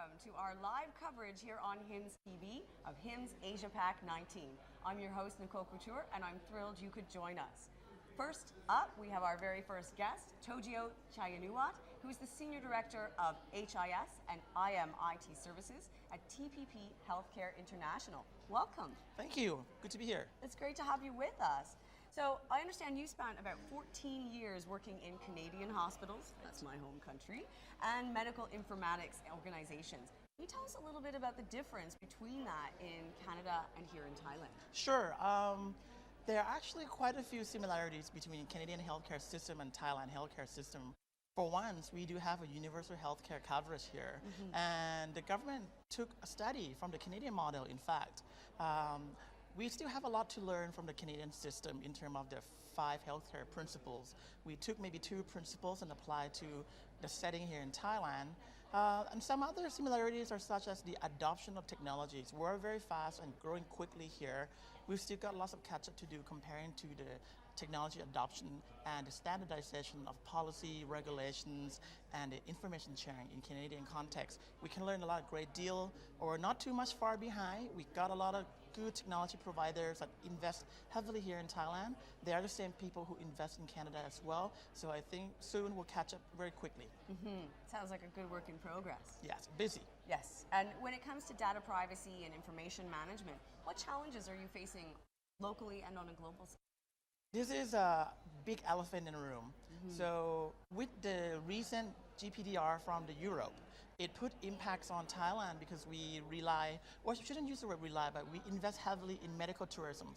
welcome to our live coverage here on HIMSS TV of HIMSS AsiaPac19. I'm your host, Nicole Couture, and I'm thrilled you could join us. First up, we have our very first guest, Tojio Chayanuwat, who is the Senior Director of HIS and IT Services at TPP Healthcare International. Welcome. Thank you. Good to be here. It's great to have you with us. So I understand you spent about 14 years working in Canadian hospitals, that's my home country, and medical informatics organizations. Can you tell us a little bit about the difference between that in Canada and here in Thailand? Sure. There are actually quite a few similarities between Canadian healthcare system and Thailand healthcare system. For once, we do have a universal healthcare coverage here, and the government took a study from the Canadian model, in fact. We still have a lot to learn from the Canadian system in terms of the 5 healthcare principles. We took maybe 2 principles and applied to the setting here in Thailand. And some other similarities are such as the adoption of technologies. We're very fast and growing quickly here. We've still got lots of catch up to do comparing to the technology adoption and the standardization of policy, regulations, and the information sharing in Canadian context. We can learn a lot, great deal, or not too much far behind. We've got a lot of good technology providers that invest heavily here in Thailand. They are the same people who invest in Canada as well. So I think soon we'll catch up very quickly. Sounds like a good work in progress. Yes, busy. Yes, and when it comes to data privacy and information management, what challenges are you facing locally and on a global scale? This is a big elephant in the room. So with the recent GPDR from the Europe, it put impacts on Thailand because we rely, or I shouldn't use the word rely, but we invest heavily in medical tourism.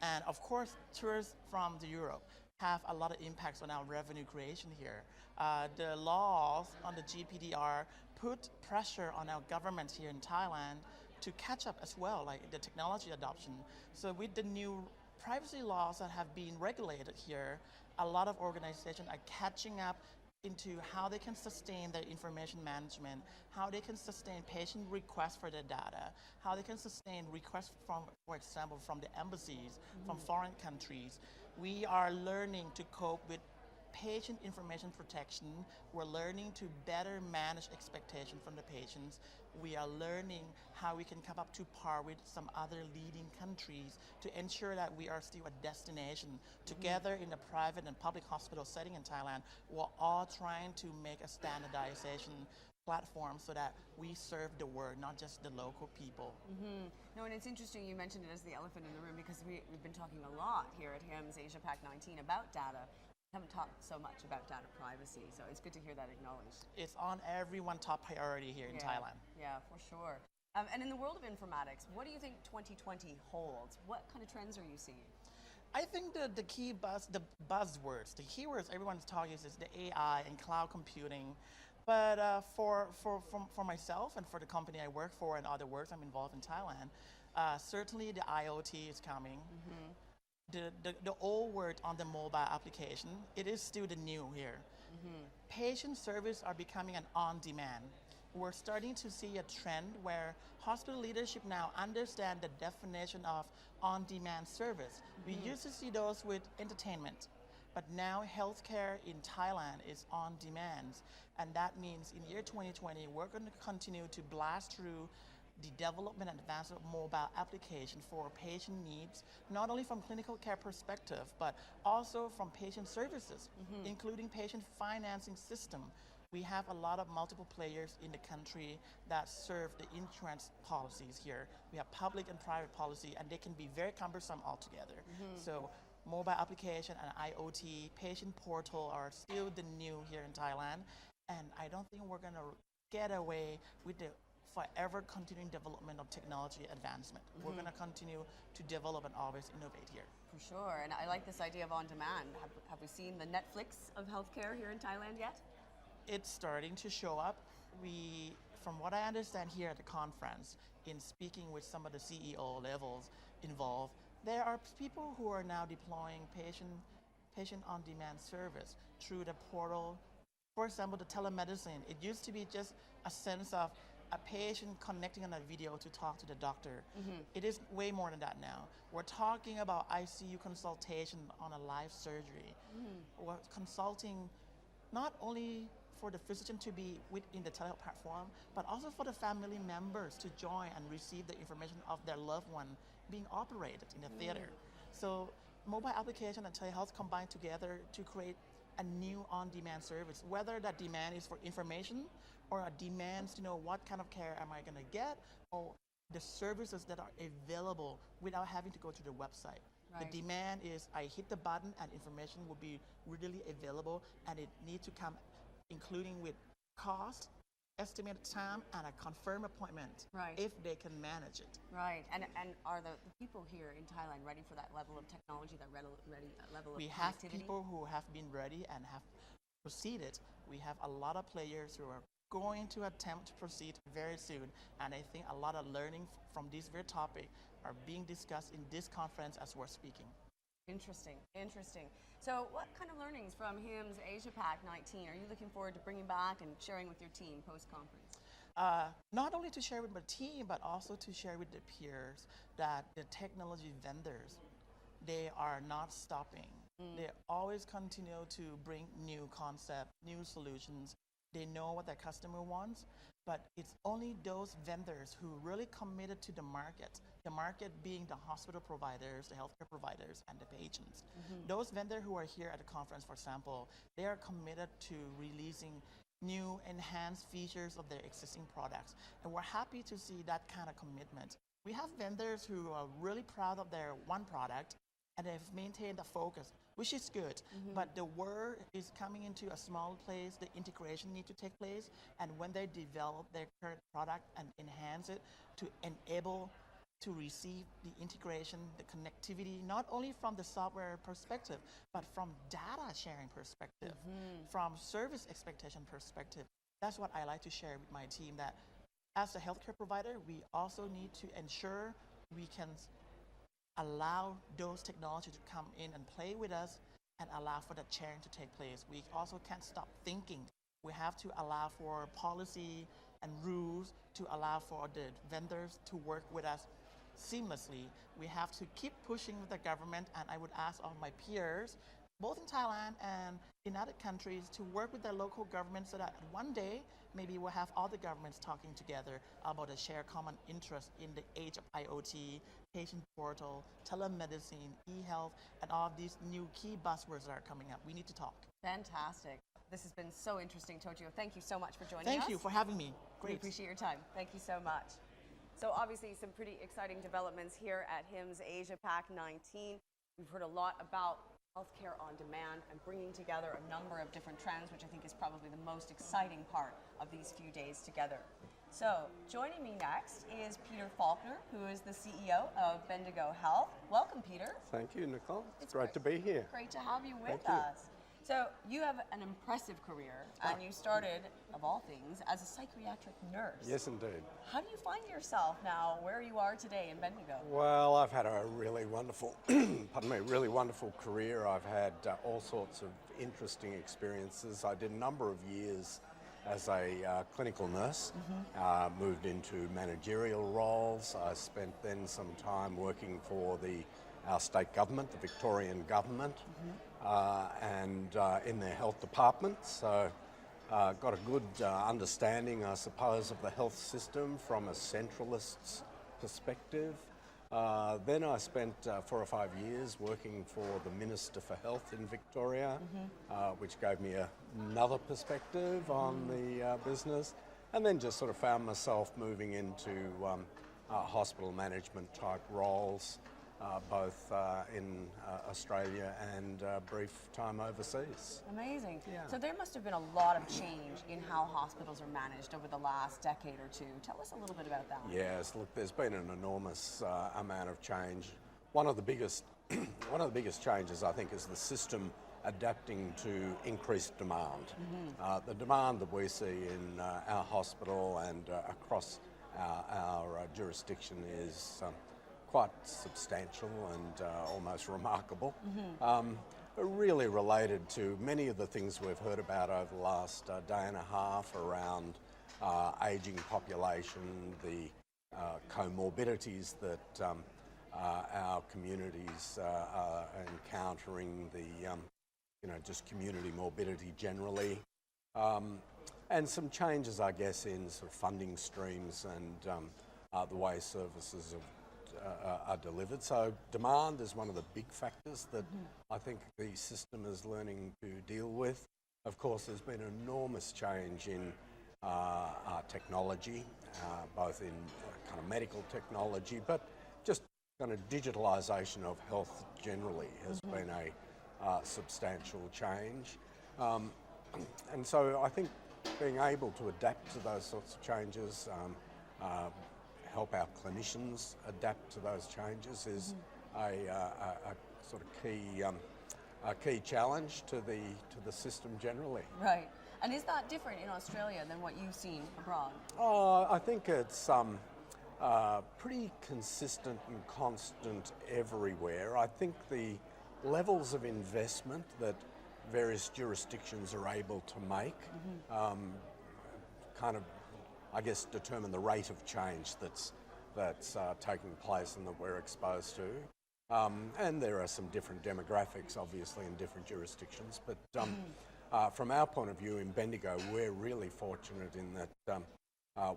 And of course, tourists from the Europe have a lot of impacts on our revenue creation here. The laws on the GPDR put pressure on our government here in Thailand to catch up as well, like the technology adoption. So with the new privacy laws that have been regulated here, a lot of organizations are catching up into how they can sustain their information management, how they can sustain patient requests for their data, how they can sustain requests from, for example, from the embassies, from foreign countries. We are learning to cope with patient information protection. We're learning to better manage expectations from the patients. We are learning how we can come up to par with some other leading countries to ensure that we are still a destination. Together in the private and public hospital setting in Thailand, we're all trying to make a standardization platform so that we serve the world, not just the local people. No, and it's interesting you mentioned it as the elephant in the room because we've been talking a lot here at HIMSS AsiaPac19 about data. Haven't talked so much about data privacy, so it's good to hear that acknowledged. It's on everyone's top priority here in Thailand. Yeah, for sure. And in the world of informatics, what do you think 2020 holds? What kind of trends are you seeing? I think the key buzzwords, the keywords everyone's talking is the AI and cloud computing. But for myself and for the company I work for and other works I'm involved in Thailand, certainly the IoT is coming. The old word on the mobile application, it is still the new here. Patient service are becoming an on-demand. We're starting to see a trend where hospital leadership now understand the definition of on-demand service. We used to see those with entertainment, but now healthcare in Thailand is on demand. And that means in year 2020, we're going to continue to blast through the development and advancement of mobile application for patient needs, not only from clinical care perspective, but also from patient services, including patient financing system. We have a lot of multiple players in the country that serve the insurance policies here. We have public and private policy, and they can be very cumbersome altogether. So mobile application and IoT, patient portal are still the new here in Thailand. And I don't think we're going to get away with the forever continuing development of technology advancement. We're going to continue to develop and always innovate here. For sure, and I like this idea of on demand. Have we seen the Netflix of healthcare here in Thailand yet? It's starting to show up. From what I understand here at the conference, in speaking with some of the CEO levels involved, there are people who are now deploying patient on-demand service through the portal. For example, the telemedicine. It used to be just a sense of a patient connecting on a video to talk to the doctor. It is way more than that now. We're talking about ICU consultation on a live surgery. We're consulting not only for the physician to be within the telehealth platform, but also for the family members to join and receive the information of their loved one being operated in the theater. So mobile application and telehealth combine together to create a new on-demand service, whether that demand is for information or a demand to know what kind of care am I going to get, or the services that are available without having to go to the website. Right. The demand is I hit the button and information will be readily available, and it needs to come including with cost, estimated time, and a confirmed appointment Right. if they can manage it. Right, and are the people here in Thailand ready for that level of technology, that level of We have connectivity? people who have been ready and have proceeded. We have a lot of players who are going to attempt to proceed very soon, and I think a lot of learning from this very topic are being discussed in this conference as we're speaking. Interesting, interesting. So what kind of learnings from HIMSS AsiaPac19 are you looking forward to bringing back and sharing with your team post-conference? Not only to share with my team, but also to share with the peers that the technology vendors, they are not stopping. They always continue to bring new concepts, new solutions. They know what their customer wants, but it's only those vendors who really committed to the market being the hospital providers, the healthcare providers, and the patients. Those vendors who are here at the conference, for example, they are committed to releasing new enhanced features of their existing products. And we're happy to see that kind of commitment. We have vendors who are really proud of their one product and they've maintained the focus, which is good. But the world is coming into a small place, the integration needs to take place, and when they develop their current product and enhance it to enable to receive the integration, the connectivity, not only from the software perspective, but from data sharing perspective, from service expectation perspective. That's what I like to share with my team, that as a healthcare provider, we also need to ensure we can allow those technologies to come in and play with us and allow for that sharing to take place. We also can't stop thinking. We have to allow for policy and rules to allow for the vendors to work with us seamlessly. We have to keep pushing with the government, and I would ask all my peers, both in Thailand and in other countries, to work with their local governments so that one day maybe we'll have all the governments talking together about a shared common interest in the age of IoT, patient portal, telemedicine, e-health, and all of these new key buzzwords that are coming up. We need to talk. Fantastic. This has been so interesting, Tojo. Thank you so much for joining us. Thank you for having me. We Great. appreciate your time. Thank you so much. So obviously some pretty exciting developments here at HIMSS AsiaPac19. We've heard a lot about healthcare on demand and bringing together a number of different trends, which I think is probably the most exciting part of these few days together. So joining me next is Peter Faulkner, who is the CEO of Bendigo Health. Welcome, Peter. Thank you, Nicole. It's great to be here. Great to have you with Thank you. us. So you have an impressive career, and you started, of all things, as a psychiatric nurse. Yes, indeed. How do you find yourself now where you are today in Bendigo? Well, I've had a really wonderful, pardon me, really wonderful career. I've had all sorts of interesting experiences. I did a number of years as a clinical nurse, moved into managerial roles. I spent then some time working for our state government, the Victorian government, and in their health department. So got a good understanding, I suppose, of the health system from a centralist's perspective. Then I spent 4 or 5 years working for the Minister for Health in Victoria, which gave me another perspective on the business, and then just sort of found myself moving into hospital management type roles, both in Australia and brief time overseas. Amazing. Yeah. So there must have been a lot of change in how hospitals are managed over the last decade or two. Tell us a little bit about that. Yes, look, there's been an enormous amount of change. One of the biggest, one of the biggest changes, I think, is the system adapting to increased demand. The demand that we see in our hospital and across our jurisdiction is quite substantial and almost remarkable. Really related to many of the things we've heard about over the last day and a half around ageing population, the comorbidities that our communities are encountering, the just community morbidity generally. And some changes, I guess, in sort of funding streams and the way services are delivered. So demand is one of the big factors that I think the system is learning to deal with. Of course, there's been enormous change in technology, both in kind of medical technology, but just kind of digitalisation of health generally has been a substantial change. And so I think being able to adapt to those sorts of changes, help our clinicians adapt to those changes is a sort of key challenge to the system generally. Right. And is that different in Australia than what you've seen abroad? I think it's pretty consistent and constant everywhere. I think the levels of investment that various jurisdictions are able to make kind of, I guess, determine the rate of change that's taking place and that we're exposed to. And there are some different demographics, obviously, in different jurisdictions. But from our point of view in Bendigo, we're really fortunate in that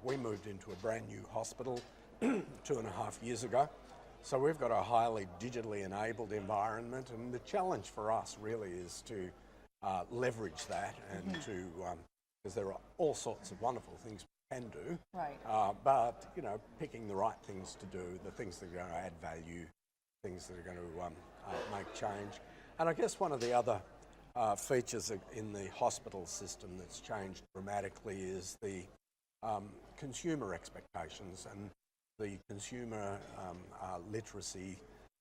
we moved into a brand new hospital 2.5 years ago. So we've got a highly digitally enabled environment, and the challenge for us really is to leverage that and to, because there are all sorts of wonderful things we can do, right. But picking the right things to do, the things that are going to add value, things that are going to make change. And I guess one of the other features in the hospital system that's changed dramatically is the consumer expectations and the consumer literacy,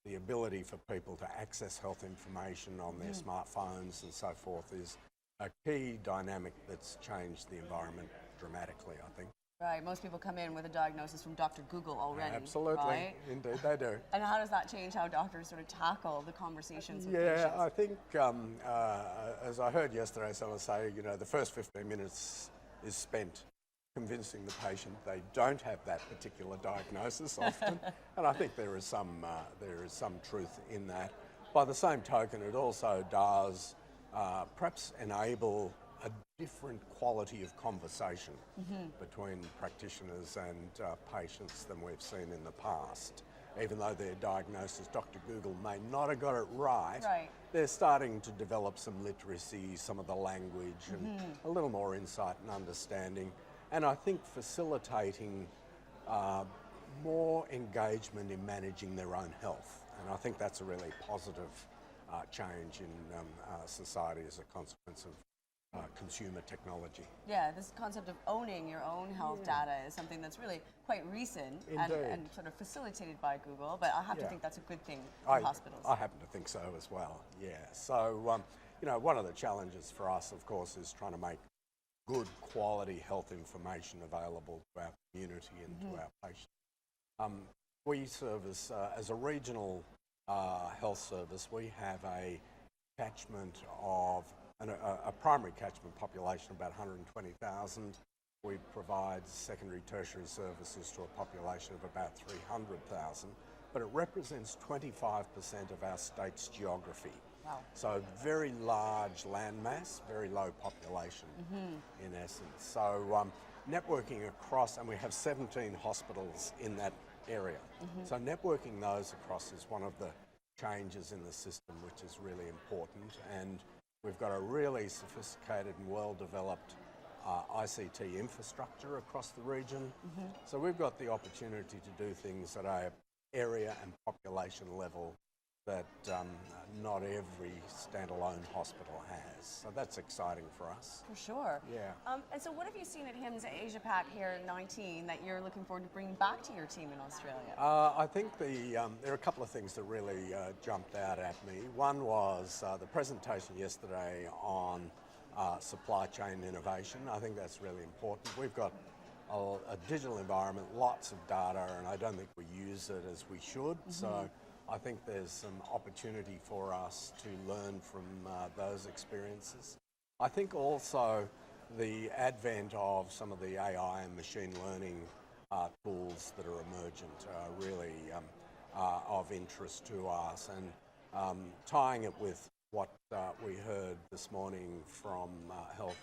the ability for people to access health information on their smartphones and so forth is a key dynamic that's changed the environment dramatically, I think. Right, most people come in with a diagnosis from Dr. Google already. Absolutely, right? Indeed they do. And how does that change how doctors sort of tackle the conversations with Yeah, patients? I think, as I heard yesterday, someone say, the first 15 minutes is spent convincing the patient they don't have that particular diagnosis often, and I think there is some truth in that. By the same token, it also does perhaps enable a different quality of conversation between practitioners and patients than we've seen in the past. Even though their diagnosis, Dr. Google may not have got it right, they're starting to develop some literacy, some of the language, and a little more insight and understanding. And I think facilitating more engagement in managing their own health. And I think that's a really positive change in society as a consequence of consumer technology. Yeah, this concept of owning your own health data is something that's really quite recent and sort of facilitated by Google, but I have to think that's a good thing for hospitals. I happen to think so as well, yeah. So, one of the challenges for us, of course, is trying to make good quality health information available to our community and to our patients. We service, as a regional health service, we have a catchment of, a primary catchment population of about 120,000. We provide secondary tertiary services to a population of about 300,000, but it represents 25% of our state's geography. Wow. So very large landmass, very low population in essence. So networking across, and we have 17 hospitals in that area. So networking those across is one of the changes in the system which is really important, and we've got a really sophisticated and well-developed ICT infrastructure across the region. So we've got the opportunity to do things at an area and population level that not every standalone hospital has. So that's exciting for us. For sure. Yeah. And so what have you seen at HIMSS AsiaPac here in 19 that you're looking forward to bringing back to your team in Australia? I think there are a couple of things that really jumped out at me. One was the presentation yesterday on supply chain innovation. I think that's really important. We've got a digital environment, lots of data, and I don't think we use it as we should. So I think there's some opportunity for us to learn from those experiences. I think also the advent of some of the AI and machine learning tools that are emergent are really of interest to us, and tying it with what we heard this morning from health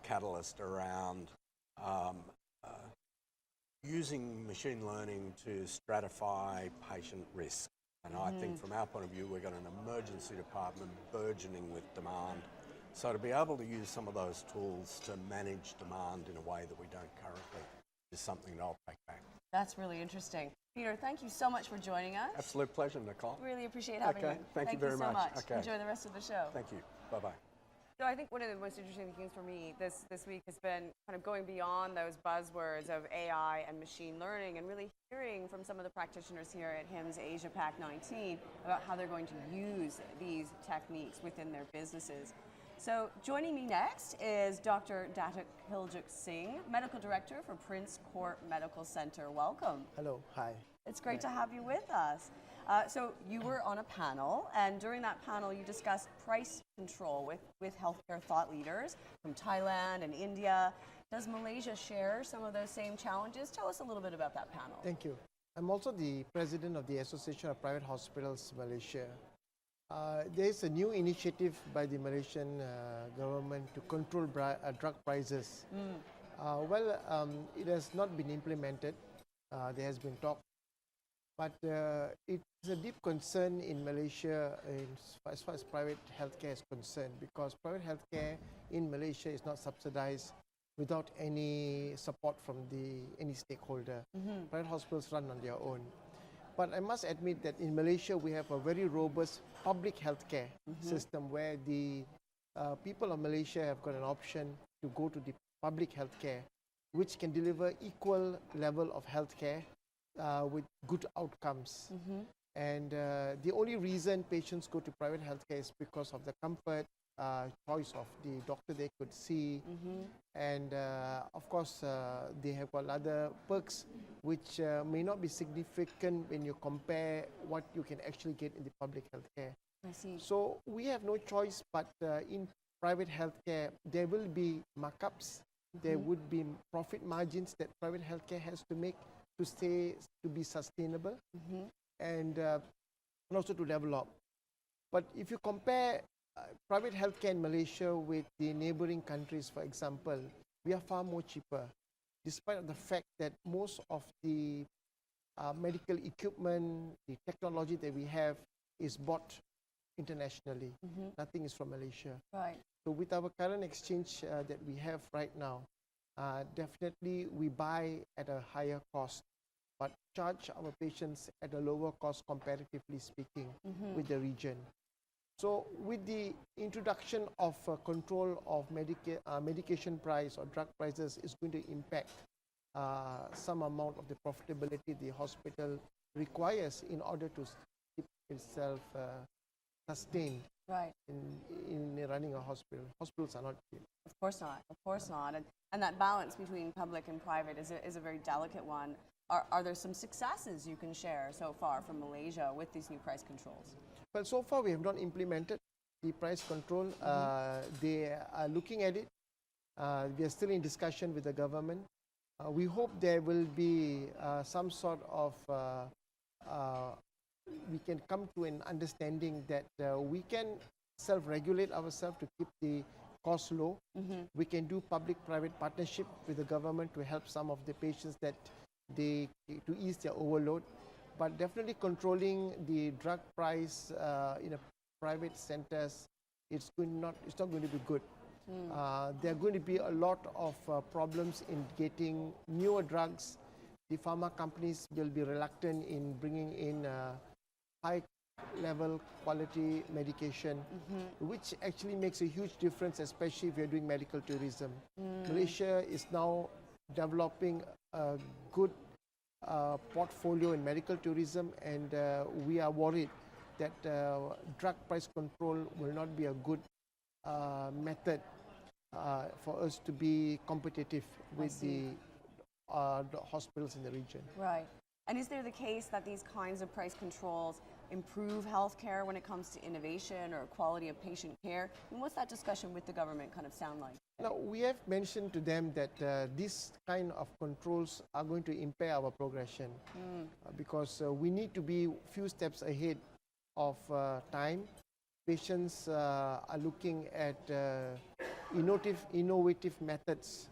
catalyst around using machine learning to stratify patient risk. And I think from our point of view, we've got an emergency department burgeoning with demand. So to be able to use some of those tools to manage demand in a way that we don't currently is something that I'll take back. That's really interesting. Peter, thank you so much for joining us. Absolute pleasure, Nicole. Really appreciate having you. Thank you very so much. Okay. Enjoy the rest of the show. Thank you. Bye-bye. So I think one of the most interesting things for me this week has been kind of going beyond those buzzwords of AI and machine learning and really hearing from some of the practitioners here at HIMSS AsiaPac19 about how they're going to use these techniques within their businesses. So joining me next is Dr. Datuk Hiljak Singh, Medical Director for Prince Court Medical Center. Welcome. Hello, hi. It's great to have you with us. So you were on a panel, and during that panel you discussed price control with healthcare thought leaders from Thailand and India. Does Malaysia share some of those same challenges? Tell us a little bit about that panel. Thank you. I'm also the president of the Association of Private Hospitals Malaysia. There is a new initiative by the Malaysian government to control drug prices. It has not been implemented. There has been talk. But it's a deep concern in Malaysia as far as private healthcare is concerned, because private healthcare in Malaysia is not subsidized without any support from any stakeholder. Private hospitals run on their own. But I must admit that in Malaysia we have a very robust public healthcare system where the people of Malaysia have got an option to go to the public healthcare, which can deliver equal level of healthcare with good outcomes. And the only reason patients go to private healthcare is because of the comfort, choice of the doctor they could see, and of course they have got other perks which may not be significant when you compare what you can actually get in the public healthcare. I see. So we have no choice, but in private healthcare there will be markups, there would be profit margins that private healthcare has to make to be sustainable and also to develop. But if you compare private healthcare in Malaysia with the neighboring countries, for example, we are far more cheaper, despite the fact that most of the medical equipment, the technology that we have is bought internationally. Nothing is from Malaysia. Right. So with our current exchange that we have right now, definitely we buy at a higher cost, but charge our patients at a lower cost comparatively speaking with the region. So with the introduction of control of medication price or drug prices is going to impact some amount of the profitability the hospital requires in order to keep itself sustained. Right. In running a hospital. Hospitals are not cheap. Of course not. Of course not. And that balance between public and private is a very delicate one. Are there some successes you can share so far from Malaysia with these new price controls? Well, so far we have not implemented the price control. They are looking at it. We are still in discussion with the government. We hope there will be some sort of we can come to an understanding that we can self-regulate ourselves to keep the cost low. We can do public-private partnership with the government to help some of the patients to ease their overload. But definitely controlling the drug price in a private centers, it's not going to be good. There are going to be a lot of problems in getting newer drugs. The pharma companies will be reluctant in bringing in high-level quality medication, which actually makes a huge difference, especially if you're doing medical tourism. Malaysia is now developing a good portfolio in medical tourism, and we are worried that drug price control will not be a good method for us to be competitive with the hospitals in the region. Right. And is there the case that these kinds of price controls improve healthcare when it comes to innovation or quality of patient care? And what's that discussion with the government kind of sound like? Now, we have mentioned to them that these kind of controls are going to impair our progression because we need to be few steps ahead of time. Patients are looking at innovative methods.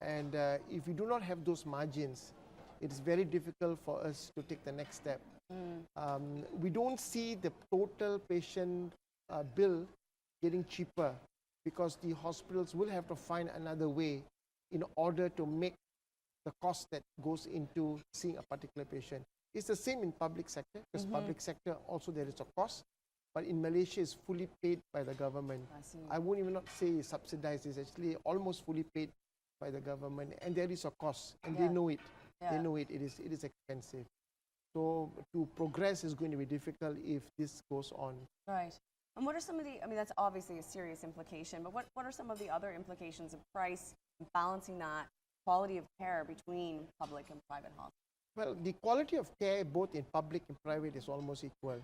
And if we do not have those margins, it is very difficult for us to take the next step. We don't see the total patient bill getting cheaper because the hospitals will have to find another way in order to make the cost that goes into seeing a particular patient. It's the same in public sector, because public sector also there is a cost, but in Malaysia it's fully paid by the government. I won't even not say it's subsidized, it's actually almost fully paid by the government, and there is a cost, and they know it. They know it is expensive. So to progress is going to be difficult if this goes on. Right. And what are some of the, I mean, that's obviously a serious implication, but what are some of the other implications of price and balancing that quality of care between public and private hospitals? Well, the quality of care both in public and private is almost equal.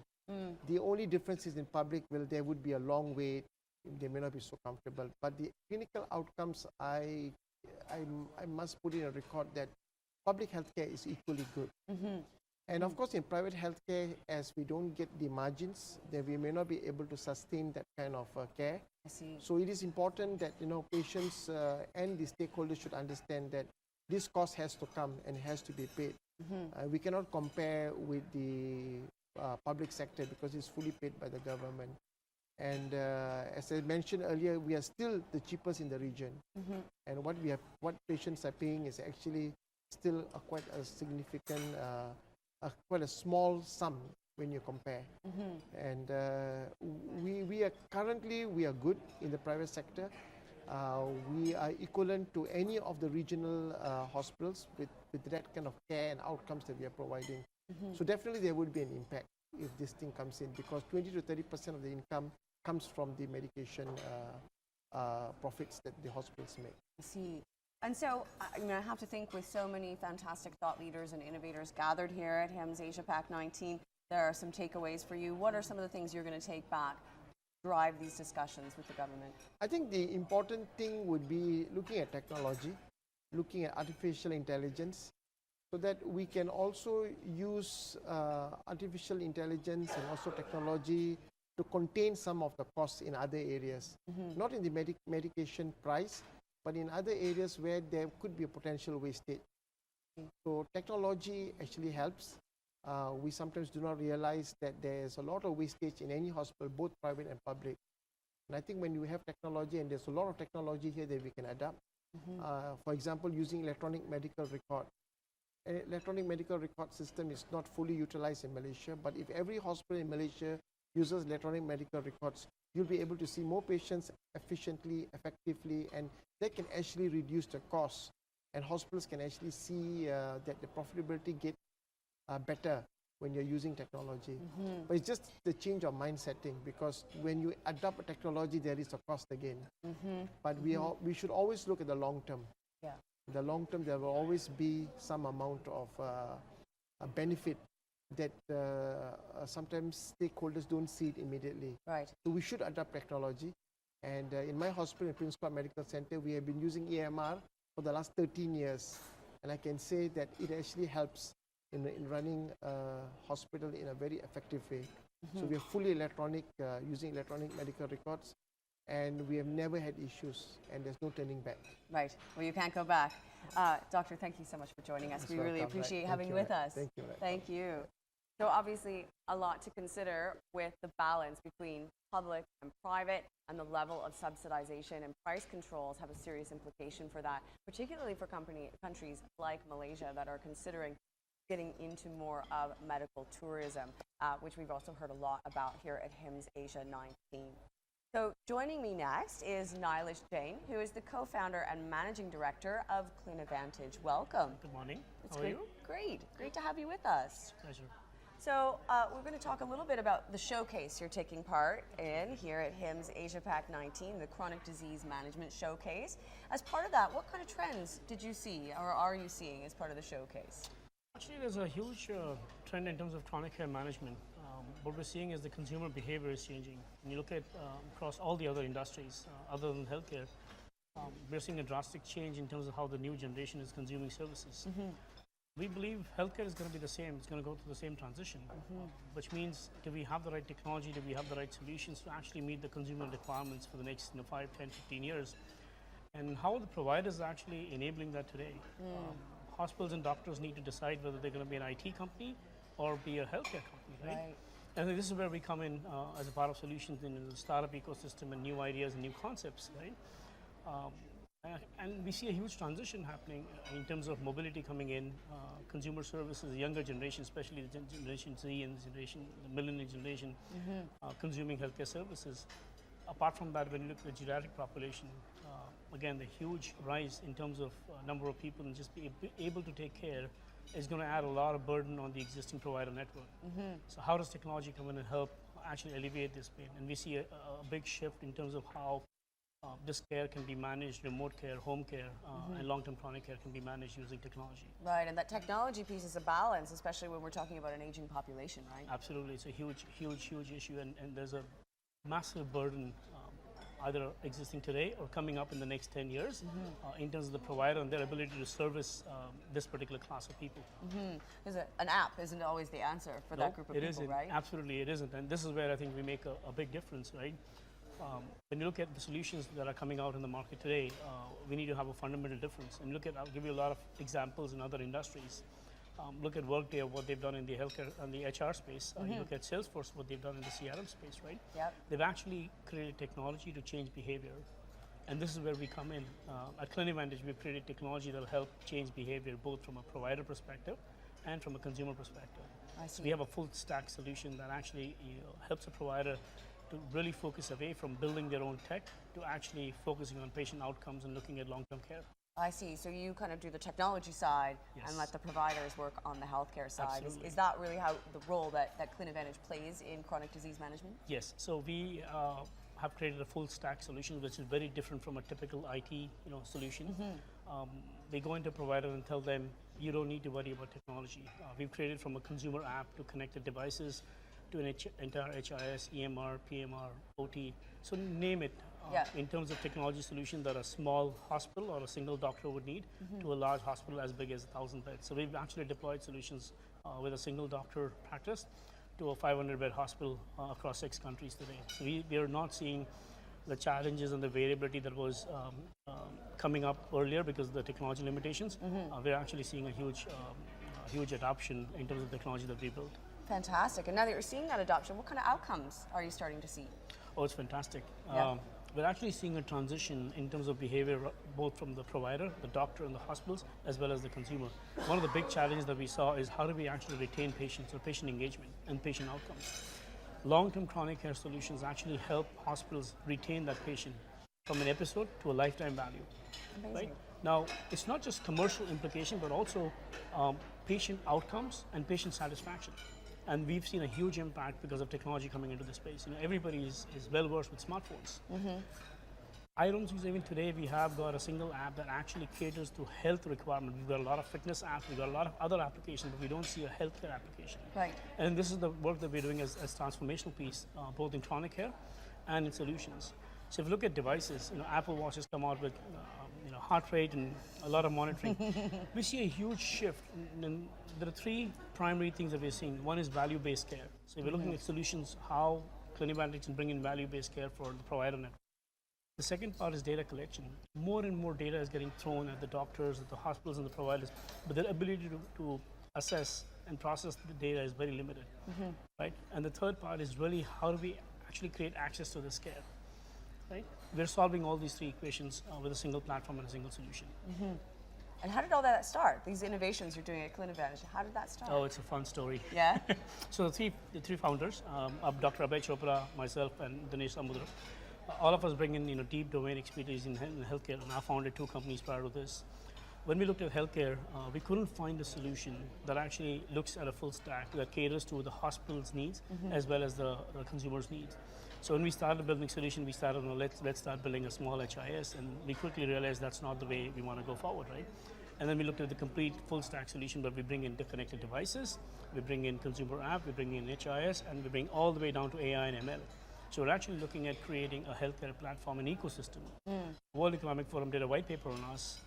The only difference is in public, well, there would be a long wait, they may not be so comfortable. But the clinical outcomes, I must put in a record that public healthcare is equally good. And of course, in private healthcare, as we don't get the margins, then we may not be able to sustain that kind of care. I see. So it is important that patients and the stakeholders should understand that this cost has to come and has to be paid. We cannot compare with the public sector because it's fully paid by the government. And as I mentioned earlier, we are still the cheapest in the region. And what patients are paying is actually still quite a significant, quite a small sum when you compare. And we are currently good in the private sector. We are equivalent to any of the regional hospitals with that kind of care and outcomes that we are providing. So definitely there would be an impact if this thing comes in, because 20 to 30% of the income comes from the medication profits that the hospitals make. I see. And so, I mean, I have to think with so many fantastic thought leaders and innovators gathered here at HIMSS AsiaPac19, there are some takeaways for you. What are some of the things you're going to take back, drive these discussions with the government? I think the important thing would be looking at technology, looking at artificial intelligence, so that we can also use artificial intelligence and also technology to contain some of the costs in other areas. Not in the medication price, but in other areas where there could be a potential wastage. So technology actually helps. We sometimes do not realize that there's a lot of wastage in any hospital, both private and public. And I think when you have technology, and there's a lot of technology here that we can adapt, for example, using electronic medical record. Electronic medical record system is not fully utilized in Malaysia, but if every hospital in Malaysia uses electronic medical records, you'll be able to see more patients efficiently, effectively, and that can actually reduce the cost. And hospitals can actually see that the profitability get better when you're using technology. But it's just the change of mind setting, because when you adopt a technology, there is a cost again. But we should always look at the long term. In the long term, there will always be some amount of a benefit that sometimes stakeholders don't see it immediately. Right. So we should adopt technology. And in my hospital, in Prince Court Medical Center, we have been using EMR for the last 13 years. And I can say that it actually helps in running a hospital in a very effective way. So we are fully electronic, using electronic medical records, and we have never had issues, and there's no turning back. Right. Well, you can't go back. Doctor, thank you so much for joining us. We really appreciate having you with us. Thank you. Thank you. So obviously a lot to consider with the balance between public and private, and the level of subsidization and price controls have a serious implication for that, particularly for countries like Malaysia that are considering getting into more of medical tourism, which we've also heard a lot about here at HIMSS Asia 19. So joining me next is Nilesh Jain, who is the co-founder and managing director of ClinAdvantage. Welcome. Good morning. It's How are you? Great to have you with us. Pleasure. So we're going to talk a little bit about the showcase you're taking part in here at HIMSS AsiaPac19, the Chronic Disease Management Showcase. As part of that, what kind of trends did you see, or are you seeing as part of the showcase? Actually, there's a huge trend in terms of chronic care management. What we're seeing is the consumer behavior is changing. When you look at across all the other industries, other than healthcare, we're seeing a drastic change in terms of how the new generation is consuming services. We believe healthcare is going to be the same. It's going to go through the same transition, which means do we have the right technology, do we have the right solutions to actually meet the consumer requirements for the next 5, 10, 15 years? And how are the providers actually enabling that today? Hospitals and doctors need to decide whether they're going to be an IT company or be a healthcare company, right? And this is where we come in as a part of solutions in the startup ecosystem and new ideas and new concepts, right? And we see a huge transition happening in terms of mobility coming in, consumer services, the younger generation, especially the Generation Z and the millennial generation, consuming healthcare services. Apart from that, when you look at the geriatric population, again, the huge rise in terms of number of people and just be able to take care is going to add a lot of burden on the existing provider network. So how does technology come in and help actually alleviate this pain? And we see a big shift in terms of how this care can be managed, remote care, home care, and long-term chronic care can be managed using technology. Right, and that technology piece is a balance, especially when we're talking about an aging population, right? Absolutely, it's a huge, huge, huge issue, and there's a massive burden either existing today or coming up in the next 10 years in terms of the provider and their ability to service this particular class of people. Because an app isn't always the answer for that group of people, right? Absolutely, it isn't, and this is where I think we make a big difference, right? When you look at the solutions that are coming out in the market today, we need to have a fundamental difference. And I'll give you a lot of examples in other industries. Look at Workday, what they've done in the healthcare and the HR space. You look at Salesforce, what they've done in the CRM space, right? Yep. They've actually created technology to change behavior. And this is where we come in. At CliniVantage, we've created technology that will help change behavior, both from a provider perspective and from a consumer perspective. I see. So we have a full stack solution that actually helps a provider to really focus away from building their own tech to actually focusing on patient outcomes and looking at long-term care. I see. So you kind of do the technology side and let the providers work on the healthcare side. Is that really how the role that CliniVantage plays in chronic disease management? Yes. So we have created a full stack solution, which is very different from a typical IT solution. They go into a provider and tell them, you don't need to worry about technology. We've created from a consumer app to connected devices to an entire HIS, EMR, PMR, OT, so name it. In terms of technology solution that a small hospital or a single doctor would need to a large hospital as big as 1,000 beds. So we've actually deployed solutions with a single doctor practice to a 500-bed hospital across 6 countries today. So we are not seeing the challenges and the variability that was coming up earlier because of the technology limitations. We're actually seeing a huge adoption in terms of the technology that we built. Fantastic. And now that you're seeing that adoption, what kind of outcomes are you starting to see? Oh, it's fantastic. Yeah. We're actually seeing a transition in terms of behavior, both from the provider, the doctor, and the hospitals, as well as the consumer. One of the big challenges that we saw is how do we actually retain patients or patient engagement and patient outcomes. Long-term chronic care solutions actually help hospitals retain that patient from an episode to a lifetime value. Amazing. Right? Now, it's not just commercial implication, but also patient outcomes and patient satisfaction. And we've seen a huge impact because of technology coming into the space. Everybody is well versed with smartphones. I don't use even today. We have got a single app that actually caters to health requirements. We've got a lot of fitness apps. We've got a lot of other applications, but we don't see a healthcare application. Right. And this is the work that we're doing as transformational piece, both in chronic care and in solutions. So if you look at devices, Apple Watches come out with heart rate and a lot of monitoring. We see a huge shift. And there are 3 primary things that we're seeing. One is value-based care. So if we're looking at solutions, how CliniVantage can bring in value-based care for the provider network. The second part is data collection. More and more data is getting thrown at the doctors, at the hospitals, and the providers, but their ability to assess and process the data is very limited, right? And the third part is really how do we actually create access to this care, right? We're solving all these 3 equations with a single platform and a single solution. And how did all that start? These innovations you're doing at CliniVantage, how did that start? Oh, it's a fun story. Yeah? So the three founders, Dr. Abhay Chopra, myself, and Dinesh Samudra, all of us bring in deep domain expertise in healthcare, and I founded 2 companies prior to this. When we looked at healthcare, we couldn't find a solution that actually looks at a full stack that caters to the hospital's needs as well as the consumer's needs. So when we started building solution, we started, let's start building a small HIS, and we quickly realized that's not the way we want to go forward, right? And then we looked at the complete full stack solution, but we bring in connected devices, we bring in consumer app, we bring in HIS, and we bring all the way down to AI and ML. So we're actually looking at creating a healthcare platform and ecosystem. World Economic Forum did a white paper on us.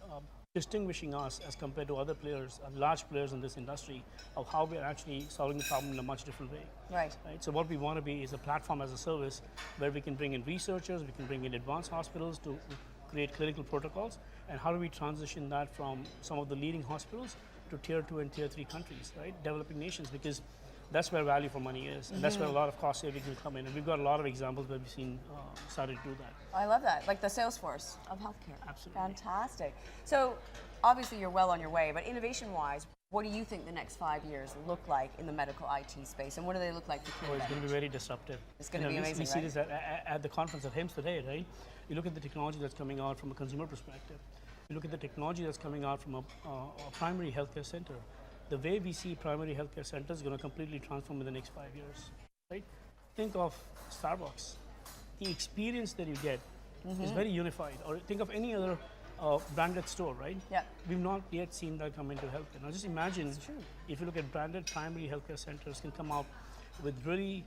distinguishing us as compared to other players, large players in this industry, of how we are actually solving the problem in a much different way. Right. So what we want to be is a platform as a service where we can bring in researchers, we can bring in advanced hospitals to create clinical protocols, and how do we transition that from some of the leading hospitals to tier 2 and tier 3 countries, right? Developing nations, because that's where value for money is, and that's where a lot of cost savings will come in. And we've got a lot of examples where we've seen started to do that. I love that, like the Salesforce of healthcare. Absolutely. Fantastic. So obviously you're well on your way, but innovation-wise, what do you think the next 5 years look like in the medical IT space, and what do they look like for Oh, Clear it's going to be Advantage? very disruptive. It's going to be amazing, We see right? this at the conference at HIMSS today, right? You look at the technology that's coming out from a consumer perspective. You look at the technology that's coming out from a primary healthcare center. The way we see primary healthcare centers is going to completely transform in the next 5 years, right? Think of Starbucks. The experience that you get is very unified. Or think of any other branded store, right? Yeah. We've not yet seen that come into healthcare. Now just imagine if you look at branded primary healthcare centers can come out with really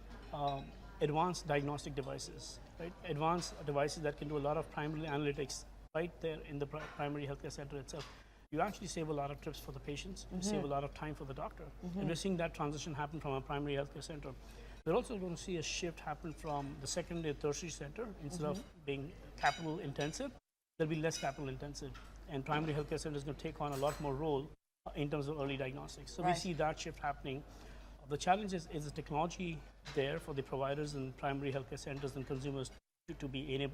advanced diagnostic devices, right? Advanced devices that can do a lot of primary analytics right there in the primary healthcare center itself. You actually save a lot of trips for the patients, you save a lot of time for the doctor. And we're seeing that transition happen from a primary healthcare center. We're also going to see a shift happen from the secondary and tertiary center. Instead of being capital intensive, there'll be less capital intensive. And primary healthcare center is going to take on a lot more role in terms of early diagnostics. So we see that shift happening. The challenge is the technology there for the providers and primary healthcare centers and consumers to be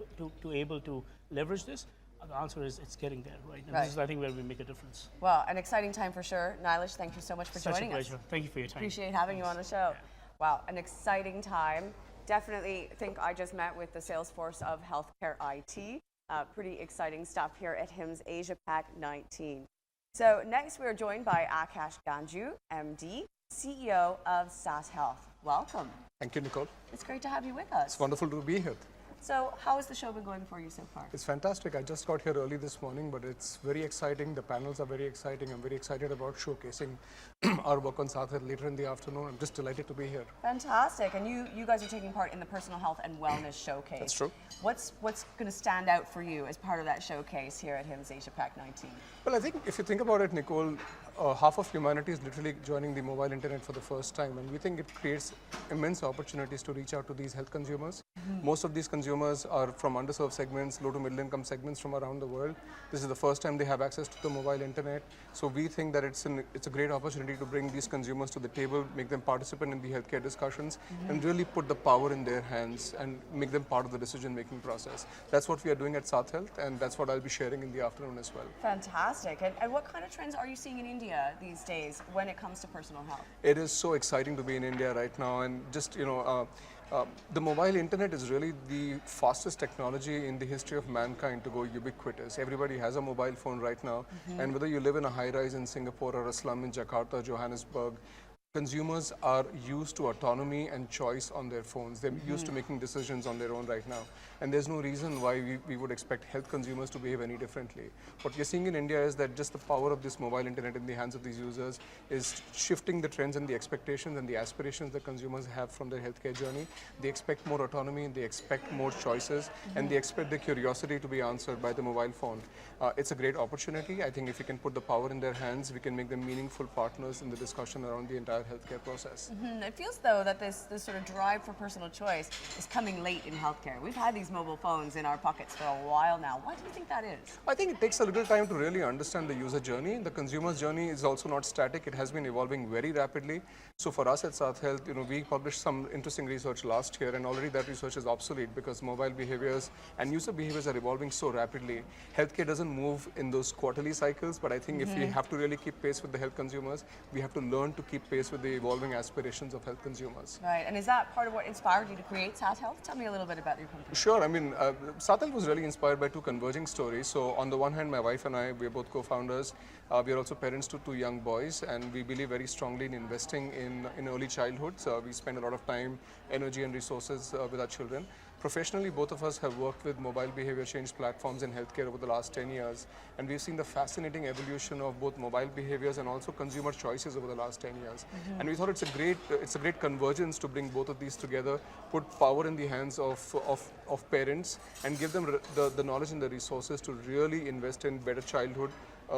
able to leverage this? The answer is it's getting there, right? And this is, I think, where we make a difference. Well, an exciting time for sure. Nilesh, thank you so much for joining us. Such a pleasure. Thank you for your time. Appreciate having you on the show. Wow, an exciting time. Definitely think I just met with the Salesforce of healthcare IT. Pretty exciting stuff here at HIMSS AsiaPac19. So next we're joined by Akash Ganju, MD, CEO of SAS Health. Welcome. Thank you, Nicole. It's great to have you with us. It's wonderful to be here. So how has the show been going for you so far? It's fantastic. I just got here early this morning, but it's very exciting. The panels are very exciting. I'm very excited about showcasing our work on South Health later in the afternoon. I'm just delighted to be here. Fantastic. And you guys are taking part in the Personal Health and Wellness Showcase. That's true. What's going to stand out for you as part of that showcase here at HIMSS AsiaPac19? Well, I think if you think about it, Nicole, half of humanity is literally joining the mobile internet for the first time, and we think it creates immense opportunities to reach out to these health consumers. Most of these consumers are from underserved segments, low to middle income segments from around the world. This is the first time they have access to the mobile internet. So we think that it's a great opportunity to bring these consumers to the table, make them participant in the healthcare discussions, and really put the power in their hands and make them part of the decision-making process. That's what we are doing at South Health, and that's what I'll be sharing in the afternoon as well. Fantastic. And what kind of trends are you seeing in India these days when it comes to personal health? It is so exciting to be in India right now, and just, the mobile internet is really the fastest technology in the history of mankind to go ubiquitous. Everybody has a mobile phone right now, and whether you live in a high-rise in Singapore or a slum in Jakarta, Johannesburg, consumers are used to autonomy and choice on their phones. They're used to making decisions on their own right now. And there's no reason why we would expect health consumers to behave any differently. What we're seeing in India is that just the power of this mobile internet in the hands of these users is shifting the trends and the expectations and the aspirations that consumers have from their healthcare journey. They expect more autonomy, they expect more choices, and they expect their curiosity to be answered by the mobile phone. It's a great opportunity. I think if we can put the power in their hands, we can make them meaningful partners in the discussion around the entire healthcare process. It feels, though, that this sort of drive for personal choice is coming late in healthcare. We've had these mobile phones in our pockets for a while now. Why do you think that is? I think it takes a little time to really understand the user journey. The consumer's journey is also not static. It has been evolving very rapidly. So for us at South Health, we published some interesting research last year, and already that research is obsolete because mobile behaviors and user behaviors are evolving so rapidly. Healthcare doesn't move in those quarterly cycles, but I think if we have to really keep pace with the health consumers, we have to learn to keep pace with the evolving aspirations of health consumers. Right, and is that part of what inspired you to create SAS Health? Tell me a little bit about your company. Sure, I mean, South Health was really inspired by two converging stories. So on the one hand, my wife and I, we're both co-founders. We are also parents to two young boys, and we believe very strongly in investing in early childhood. So we spend a lot of time, energy and resources with our children. Professionally, both of us have worked with mobile behavior change platforms in healthcare over the last 10 years, and we've seen the fascinating evolution of both mobile behaviors and also consumer choices over the last 10 years. And we thought it's a great convergence to bring both of these together, put power in the hands of parents, and give them the knowledge and the resources to really invest in better childhood,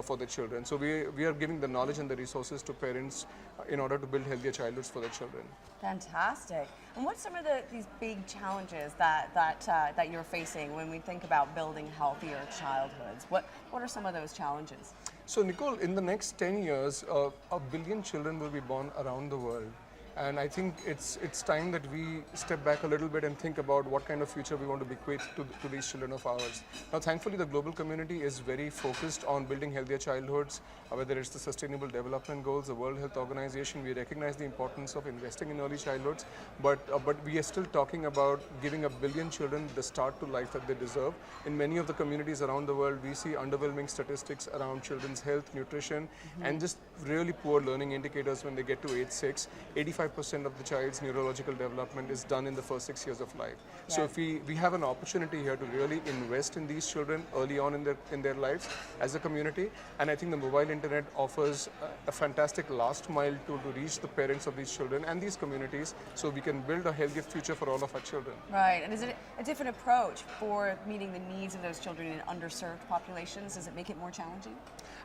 for the children. So we are giving the knowledge and the resources to parents in order to build healthier childhoods for their children. Fantastic. And what's some of these big challenges that you're facing when we think about building healthier childhoods? What are some of those challenges? So Nicole, in the next 10 years, 1 billion children will be born around the world. And I think it's time that we step back a little bit and think about what kind of future we want to bequeath to these children of ours. Now, thankfully, the global community is very focused on building healthier childhoods, whether it's the Sustainable Development Goals, the World Health Organization. We recognize the importance of investing in early childhoods, but we are still talking about giving 1 billion children the start to life that they deserve. In many of the communities around the world, we see underwhelming statistics around children's health, nutrition, and just really poor learning indicators when they get to age 6. 85% of the child's neurological development is done in the first 6 years of life. Yeah. So if we have an opportunity here to really invest in these children early on in their lives as a community, and I think the mobile internet offers a fantastic last mile to reach the parents of these children and these communities, so we can build a healthier future for all of our children. Right, and is it a different approach for meeting the needs of those children in underserved populations? Does it make it more challenging?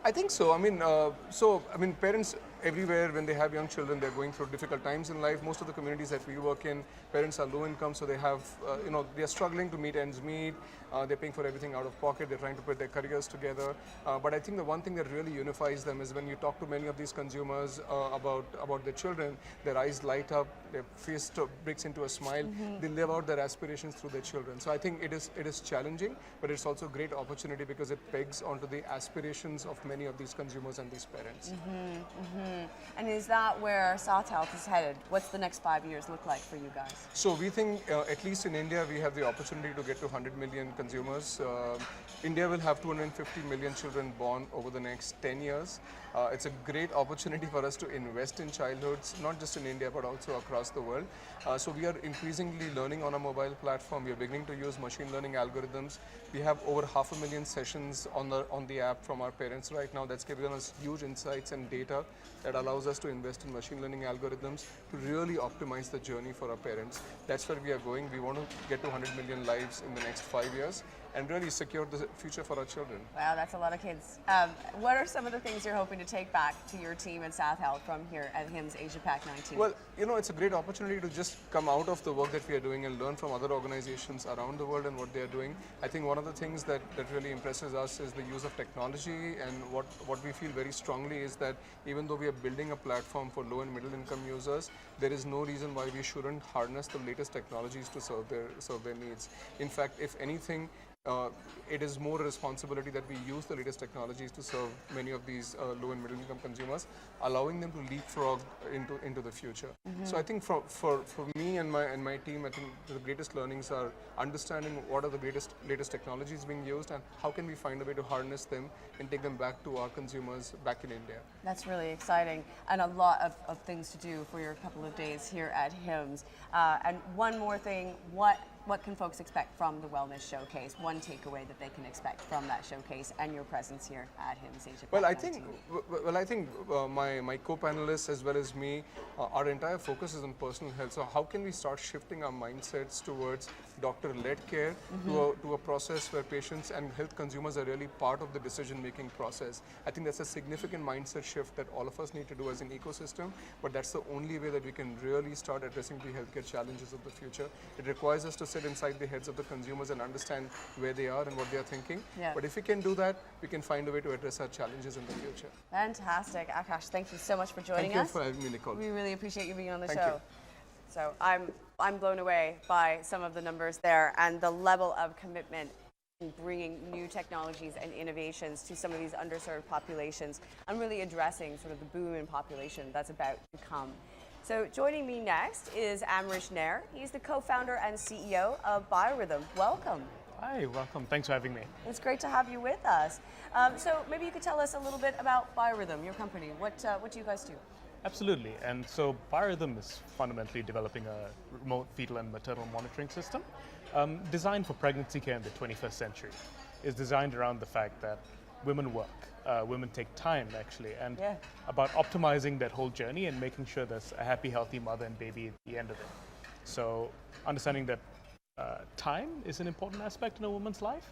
I think so. I mean, parents everywhere, when they have young children, they're going through difficult times in life. Most of the communities that we work in, parents are low income, so they have, they're struggling to meet ends meet. They're paying for everything out of pocket. They're trying to put their careers together. But I think the one thing that really unifies them is when you talk to many of these consumers about their children, their eyes light up, their face breaks into a smile. They live out their aspirations through their children. So I think it is challenging, but it's also a great opportunity because it pegs onto the aspirations of many of these consumers and these parents. And is that where South Health is headed? What's the next 5 years look like for you guys? So we think, at least in India, we have the opportunity to get to 100 million consumers. India will have 250 million children born over the next 10 years. It's a great opportunity for us to invest in childhoods, not just in India, but also across the world. So we are increasingly learning on a mobile platform. We are beginning to use machine learning algorithms. We have over 500,000 sessions on the app from our parents right now. That's given us huge insights and data that allows us to invest in machine learning algorithms to really optimize the journey for our parents. That's where we are going. We want to get to 100 million lives in the next 5 years and really secure the future for our children. Wow, that's a lot of kids. What are some of the things you're hoping to take back to your team in South Health from here at HIMSS AsiaPac19? Well, it's a great opportunity to just come out of the work that we are doing and learn from other organizations around the world and what they are doing. I think one of the things that really impresses us is the use of technology, and what we feel very strongly is that even though we are building a platform for low and middle income users, there is no reason why we shouldn't harness the latest technologies to serve their needs. In fact, if anything, it is more a responsibility that we use the latest technologies to serve many of these low and middle income consumers, allowing them to leapfrog into the future. So I think for me and my team, I think the greatest learnings are understanding what are the latest technologies being used and how can we find a way to harness them and take them back to our consumers back in India. That's really exciting, and a lot of things to do for your couple of days here at HIMSS. And one more thing, what can folks expect from the Wellness Showcase? One takeaway that they can expect from that showcase and your presence here at HIMSS AsiaPac19? Well, I think my co-panelists as well as me, our entire focus is on personal health. So how can we start shifting our mindsets towards doctor-led care to a process where patients and health consumers are really part of the decision-making process? I think that's a significant mindset shift that all of us need to do as an ecosystem, but that's the only way that we can really start addressing the healthcare challenges of the future. It requires us to sit inside the heads of the consumers and understand where they are and what they are thinking. Yeah. But if we can do that, we can find a way to address our challenges in the future. Fantastic. Akash, thank you so much for joining us. Thank you for having me, Nicole. We really appreciate you being on the Thank show. You. So I'm blown away by some of the numbers there and the level of commitment in bringing new technologies and innovations to some of these underserved populations and really addressing sort of the boom in population that's about to come. So joining me next is Amrish Nair. He's the co-founder and CEO of Biorhythm. Welcome. Hi, welcome. Thanks for having me. It's great to have you with us. So maybe you could tell us a little bit about Biorhythm, your company. What do you guys do? Absolutely. And so Biorhythm is fundamentally developing a remote fetal and maternal monitoring system designed for pregnancy care in the 21st century. It's designed around the fact that women work. Women take time, actually, and about optimizing that whole journey and making sure there's a happy, healthy mother and baby at the end of it. So understanding that time is an important aspect in a woman's life,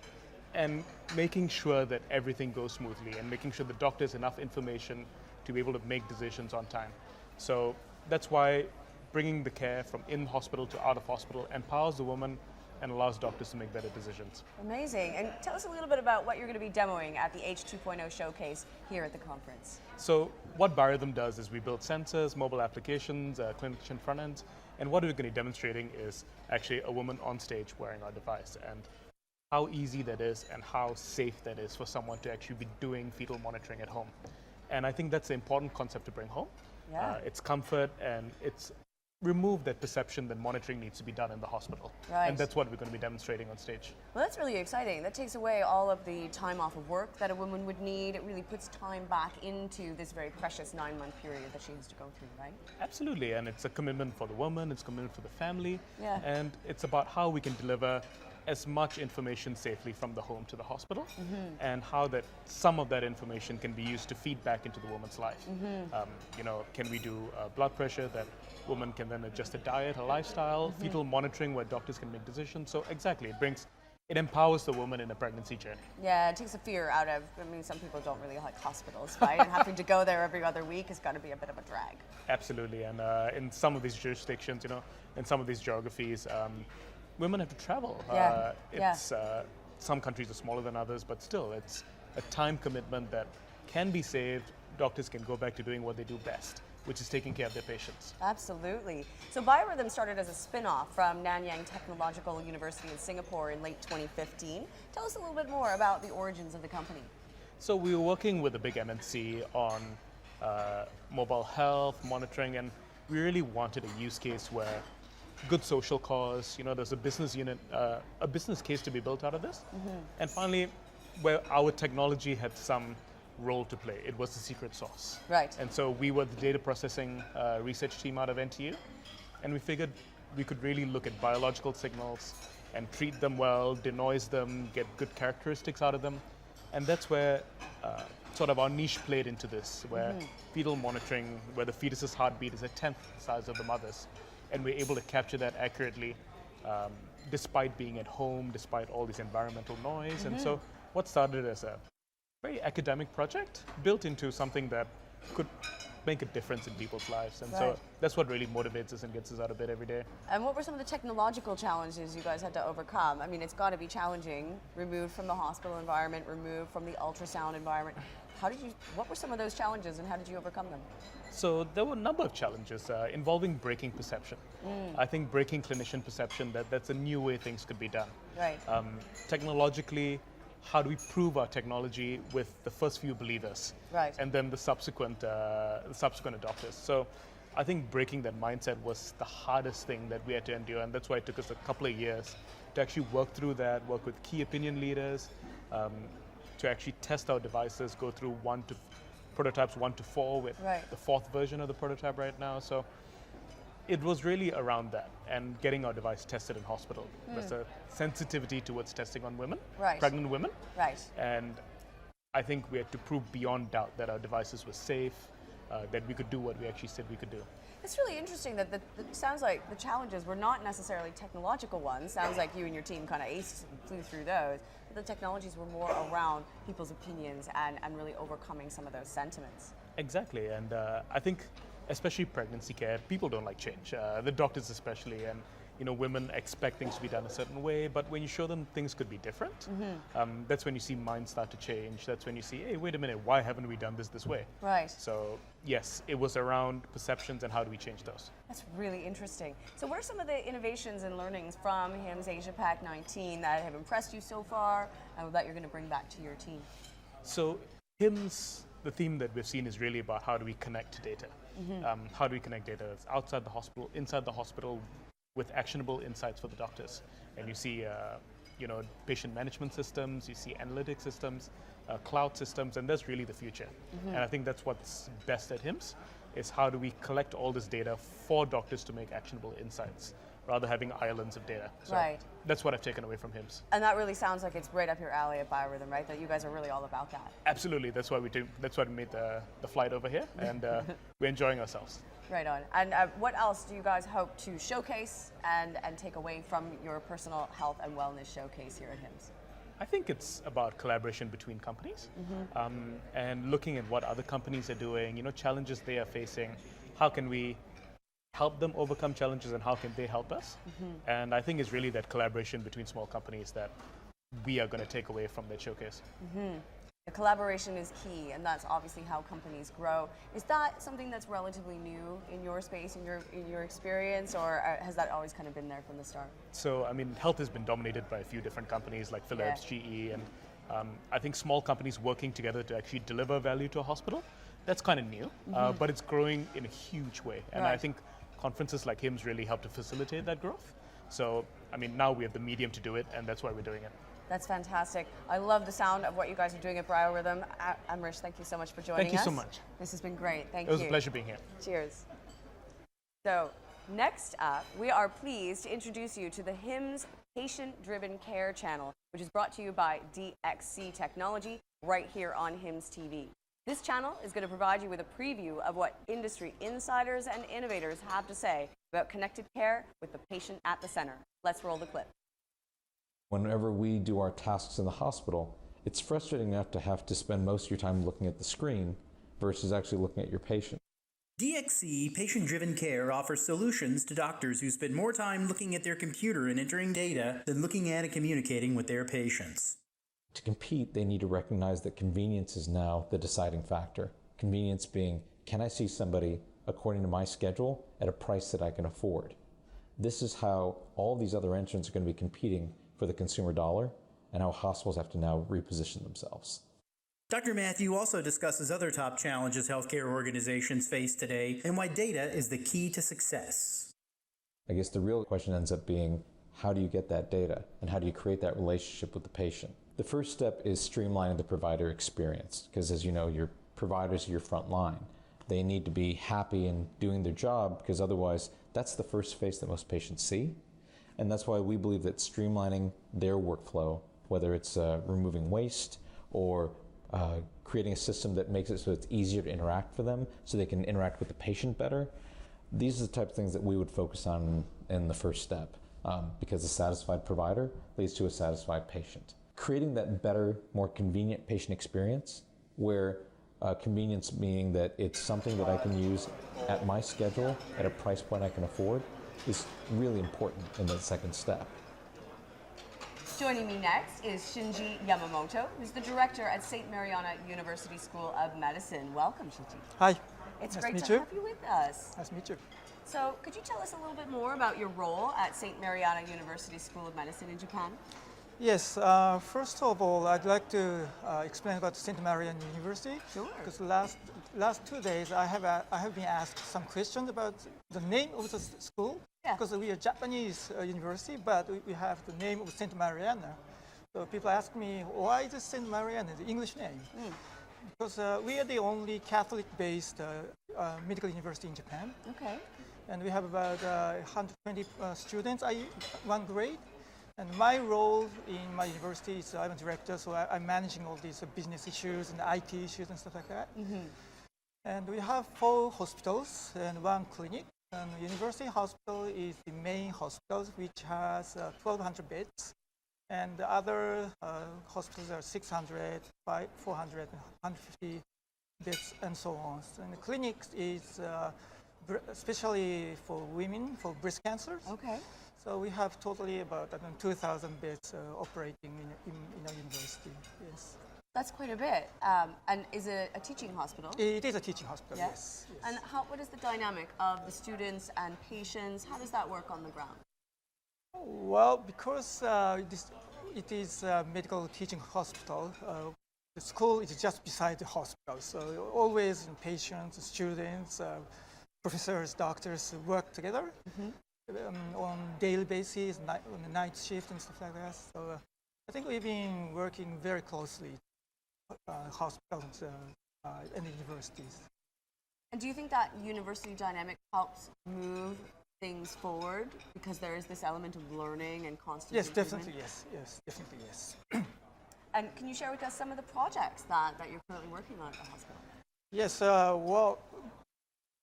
and making sure that everything goes smoothly and making sure the doctor has enough information to be able to make decisions on time. So that's why bringing the care from in hospital to out of hospital empowers the woman and allows doctors to make better decisions. Amazing. And tell us a little bit about what you're going to be demoing at the H 2.0 showcase here at the conference. So what Biorhythm does is we build sensors, mobile applications, clinician front ends, and what we're going to be demonstrating is actually a woman on stage wearing our device, and how easy that is and how safe that is for someone to actually be doing fetal monitoring at home. And I think that's the important concept to bring home. Yeah. It's comfort, and it's remove that perception that monitoring needs to be done in the hospital. Right. And that's what we're going to be demonstrating on stage. Well, that's really exciting. That takes away all of the time off of work that a woman would need. It really puts time back into this very precious 9-month period that she has to go through, right? Absolutely, and it's a commitment for the woman, it's a commitment for the family, Yeah. and it's about how we can deliver as much information safely from the home to the hospital, and how that some of that information can be used to feed back into the woman's life. You know, can we do blood pressure that woman can then adjust her diet, her lifestyle, fetal monitoring where doctors can make decisions. So exactly, it empowers the woman in a pregnancy journey. Yeah, it takes the fear out of, I mean, some people don't really like hospitals, right? And having to go there every other week has got to be a bit of a drag. Absolutely, and in some of these jurisdictions, you know, in some of these geographies, women have to travel. Yeah, It's some countries are smaller than others, but still, it's a time commitment that can be saved. Doctors can go back to doing what they do best, which is taking care of their patients. Absolutely. So Biorhythm started as a spin-off from Nanyang Technological University in Singapore in late 2015. Tell us a little bit more about the origins of the company. So we were working with a big MNC on mobile health monitoring, and we really wanted a use case where good social cause, you know, there's a business unit, a business case to be built out of this. And finally, where our technology had some role to play, it was the secret sauce. Right. And so we were the data processing research team out of NTU, and we figured we could really look at biological signals and treat them well, denoise them, get good characteristics out of them. And that's where sort of our niche played into this, where fetal monitoring, where the fetus's heartbeat is a 10th the size of the mother's. And we're able to capture that accurately despite being at home, despite all this environmental noise. And so what started as a very academic project built into something that could make a difference in people's lives. And so that's what really motivates us and gets us out of bed every day. And what were some of the technological challenges you guys had to overcome? I mean, it's got to be challenging, removed from the hospital environment, removed from the ultrasound environment. What were some of those challenges and how did you overcome them? So there were a number of challenges involving breaking perception. I think breaking clinician perception that that's a new way things could be done. Right. Technologically, how do we prove our technology with the first few believers, Right. and then the subsequent adopters? So I think breaking that mindset was the hardest thing that we had to endure, and that's why it took us a couple of years to actually work through that, work with key opinion leaders, to actually test our devices, go through prototypes 1 to 4 with the 4th version of the prototype right now. So it was really around that and getting our device tested in hospital. There's a sensitivity towards testing on women, pregnant women. Right. And I think we had to prove beyond doubt that our devices were safe, that we could do what we actually said we could do. It's really interesting that it sounds like the challenges were not necessarily technological ones. Sounds like you and your team kind of aced and flew through those. But the technologies were more around people's opinions and really overcoming some of those sentiments. Exactly, and I think especially pregnancy care, people don't like change, the doctors especially, and you know, women expect things to be done a certain way, but when you show them things could be different, that's when you see minds start to change. That's when you see, hey, wait a minute, why haven't we done this way? Right. So yes, it was around perceptions and how do we change those. That's really interesting. So what are some of the innovations and learnings from HIMSS AsiaPac19 that have impressed you so far and that you're going to bring back to your team? So HIMSS, the theme that we've seen is really about how do we connect data. How do we connect data that's outside the hospital, inside the hospital, with actionable insights for the doctors. And you see, you know, patient management systems, you see analytic systems, cloud systems, and that's really the future. And I think that's what's best at HIMSS, is how do we collect all this data for doctors to make actionable insights, rather having islands of data. So that's what I've taken away from HIMSS. And that really sounds like it's right up your alley at Biorhythm, right? That you guys are really all about that. Absolutely, that's why we do. That's why we made the flight over here, and we're enjoying ourselves. Right on. And what else do you guys hope to showcase and take away from your personal health and wellness showcase here at HIMSS? I think it's about collaboration between companies and looking at what other companies are doing, challenges they are facing. How can we help them overcome challenges and how can they help us? And I think it's really that collaboration between small companies that we are going to take away from that showcase. The collaboration is key, and that's obviously how companies grow. Is that something that's relatively new in your space, in your experience, or has that always kind of been there from the start? So, I mean, health has been dominated by a few different companies like Philips, GE, and I think small companies working together to actually deliver value to a hospital, that's kind of new, but it's growing in a huge way. And I think conferences like HIMSS really help to facilitate that growth. So, I mean, now we have the medium to do it, and that's why we're doing it. That's fantastic. I love the sound of what you guys are doing at Biorhythm. Amrish, thank you so much for joining us. Thank you so much. This has been great. Thank you. It was a pleasure being here. Cheers. So, next up, we are pleased to introduce you to the HIMSS Patient-Driven Care channel, which is brought to you by DXC Technology right here on HIMSS TV. This channel is going to provide you with a preview of what industry insiders and innovators have to say about connected care with the patient at the center. Let's roll the clip. Whenever we do our tasks in the hospital, it's frustrating enough to have to spend most of your time looking at the screen versus actually looking at your patient. DXC Patient-Driven Care offers solutions to doctors who spend more time looking at their computer and entering data than looking at and communicating with their patients. To compete, they need to recognize that convenience is now the deciding factor. Convenience being, can I see somebody according to my schedule at a price that I can afford? This is how all these other entrants are going to be competing for the consumer dollar, and how hospitals have to now reposition themselves. Dr. Matthew also discusses other top challenges healthcare organizations face today and why data is the key to success. I guess the real question ends up being, how do you get that data, and how do you create that relationship with the patient? The first step is streamlining the provider experience, because as you know, your providers are your front line. They need to be happy in doing their job, because otherwise that's the first face that most patients see. And that's why we believe that streamlining their workflow, whether it's removing waste or creating a system that makes it so it's easier to interact for them, so they can interact with the patient better, these are the type of things that we would focus on in the first step, because a satisfied provider leads to a satisfied patient. Creating that better, more convenient patient experience, where convenience meaning that it's something that I can use at my schedule, at a price point I can afford, is really important in the second step. Joining me next is Shinji Yamamoto, who's the director at St. Mariana University School of Medicine. Welcome, Shinji. Hi. It's nice great to to have you with us. Nice to meet you. So, could you tell us a little bit more about your role at St. Mariana University School of Medicine in Japan? Yes, first of all, I'd like to explain about St. Mariana University. Sure. Because last 2 days I have been asked some questions about the name of the school. Yeah. Because we are Japanese university, but we have the name of St. Mariana. So people ask me, why is it St. Mariana, the English name? Because we are the only Catholic-based medical university in Japan. Okay. And we have about 120 students, one grade. And my role in my university is I'm a director, so I'm managing all these business issues and IT issues and stuff like that. And we have 4 hospitals and 1 clinic. And the university hospital is the main hospital, which has 1,200 beds. And the other hospitals are 600, 400, 150 beds, and so on. And the clinic is especially for women, for breast cancer. Okay. So we have totally about 2,000 beds operating in our university. Yes. That's quite a bit. And is it a teaching hospital? It is a teaching hospital. Yeah? Yes. And what is the dynamic of the students and patients? How does that work on the ground? Well, because it is a medical teaching hospital, the school is just beside the hospital. So always patients, students, professors, doctors work together. On daily basis, on the night shift and stuff like that. So I think we've been working very closely hospitals and universities. And do you think that university dynamic helps move things forward because there is this element of learning and constant improvement? Definitely, yes, definitely, yes. And can you share with us some of the projects that you're currently working on at the hospital? Yes, well,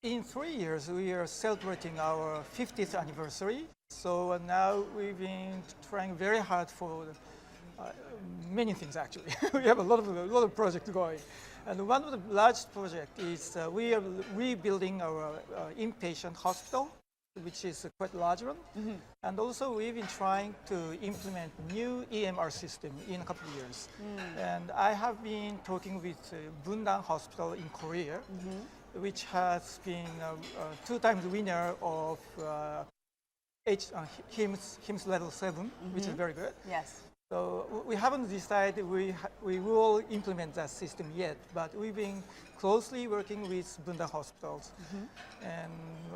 in 3 years, we are celebrating our 50th anniversary. So now we've been trying very hard for Many things actually. We have a lot of projects going, and one of the largest projects is we are rebuilding our inpatient hospital, which is a quite large one, and also we've been trying to implement new EMR system in a couple of years. And I have been talking with Bundang Hospital in Korea, which has been 2 times winner of HIMSS level 7, which is very good. Yes. So we haven't decided we will implement that system yet, but we've been closely working with Bundang hospitals. And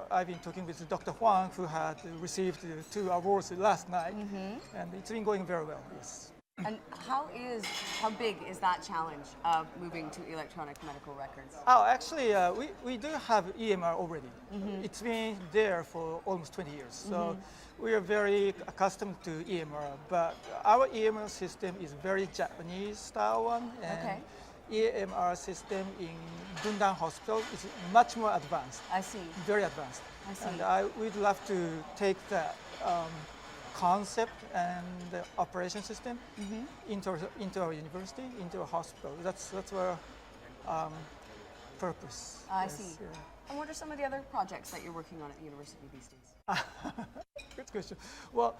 I've been talking with Dr. Huang, who had received 2 awards last night, and it's been going very well, yes. And how big is that challenge of moving to electronic medical records? Oh, actually, we do have EMR already. It's been there for almost 20 years. So we are very accustomed to EMR, but our EMR system is very Japanese style one. And EMR system in Bundang Hospital is much more advanced. I see. Very advanced. I see. And we'd love to take that concept and the operation system into our university, into our hospital. That's our purpose. I see. And what are some of the other projects that you're working on at the university these days? Good question. Well,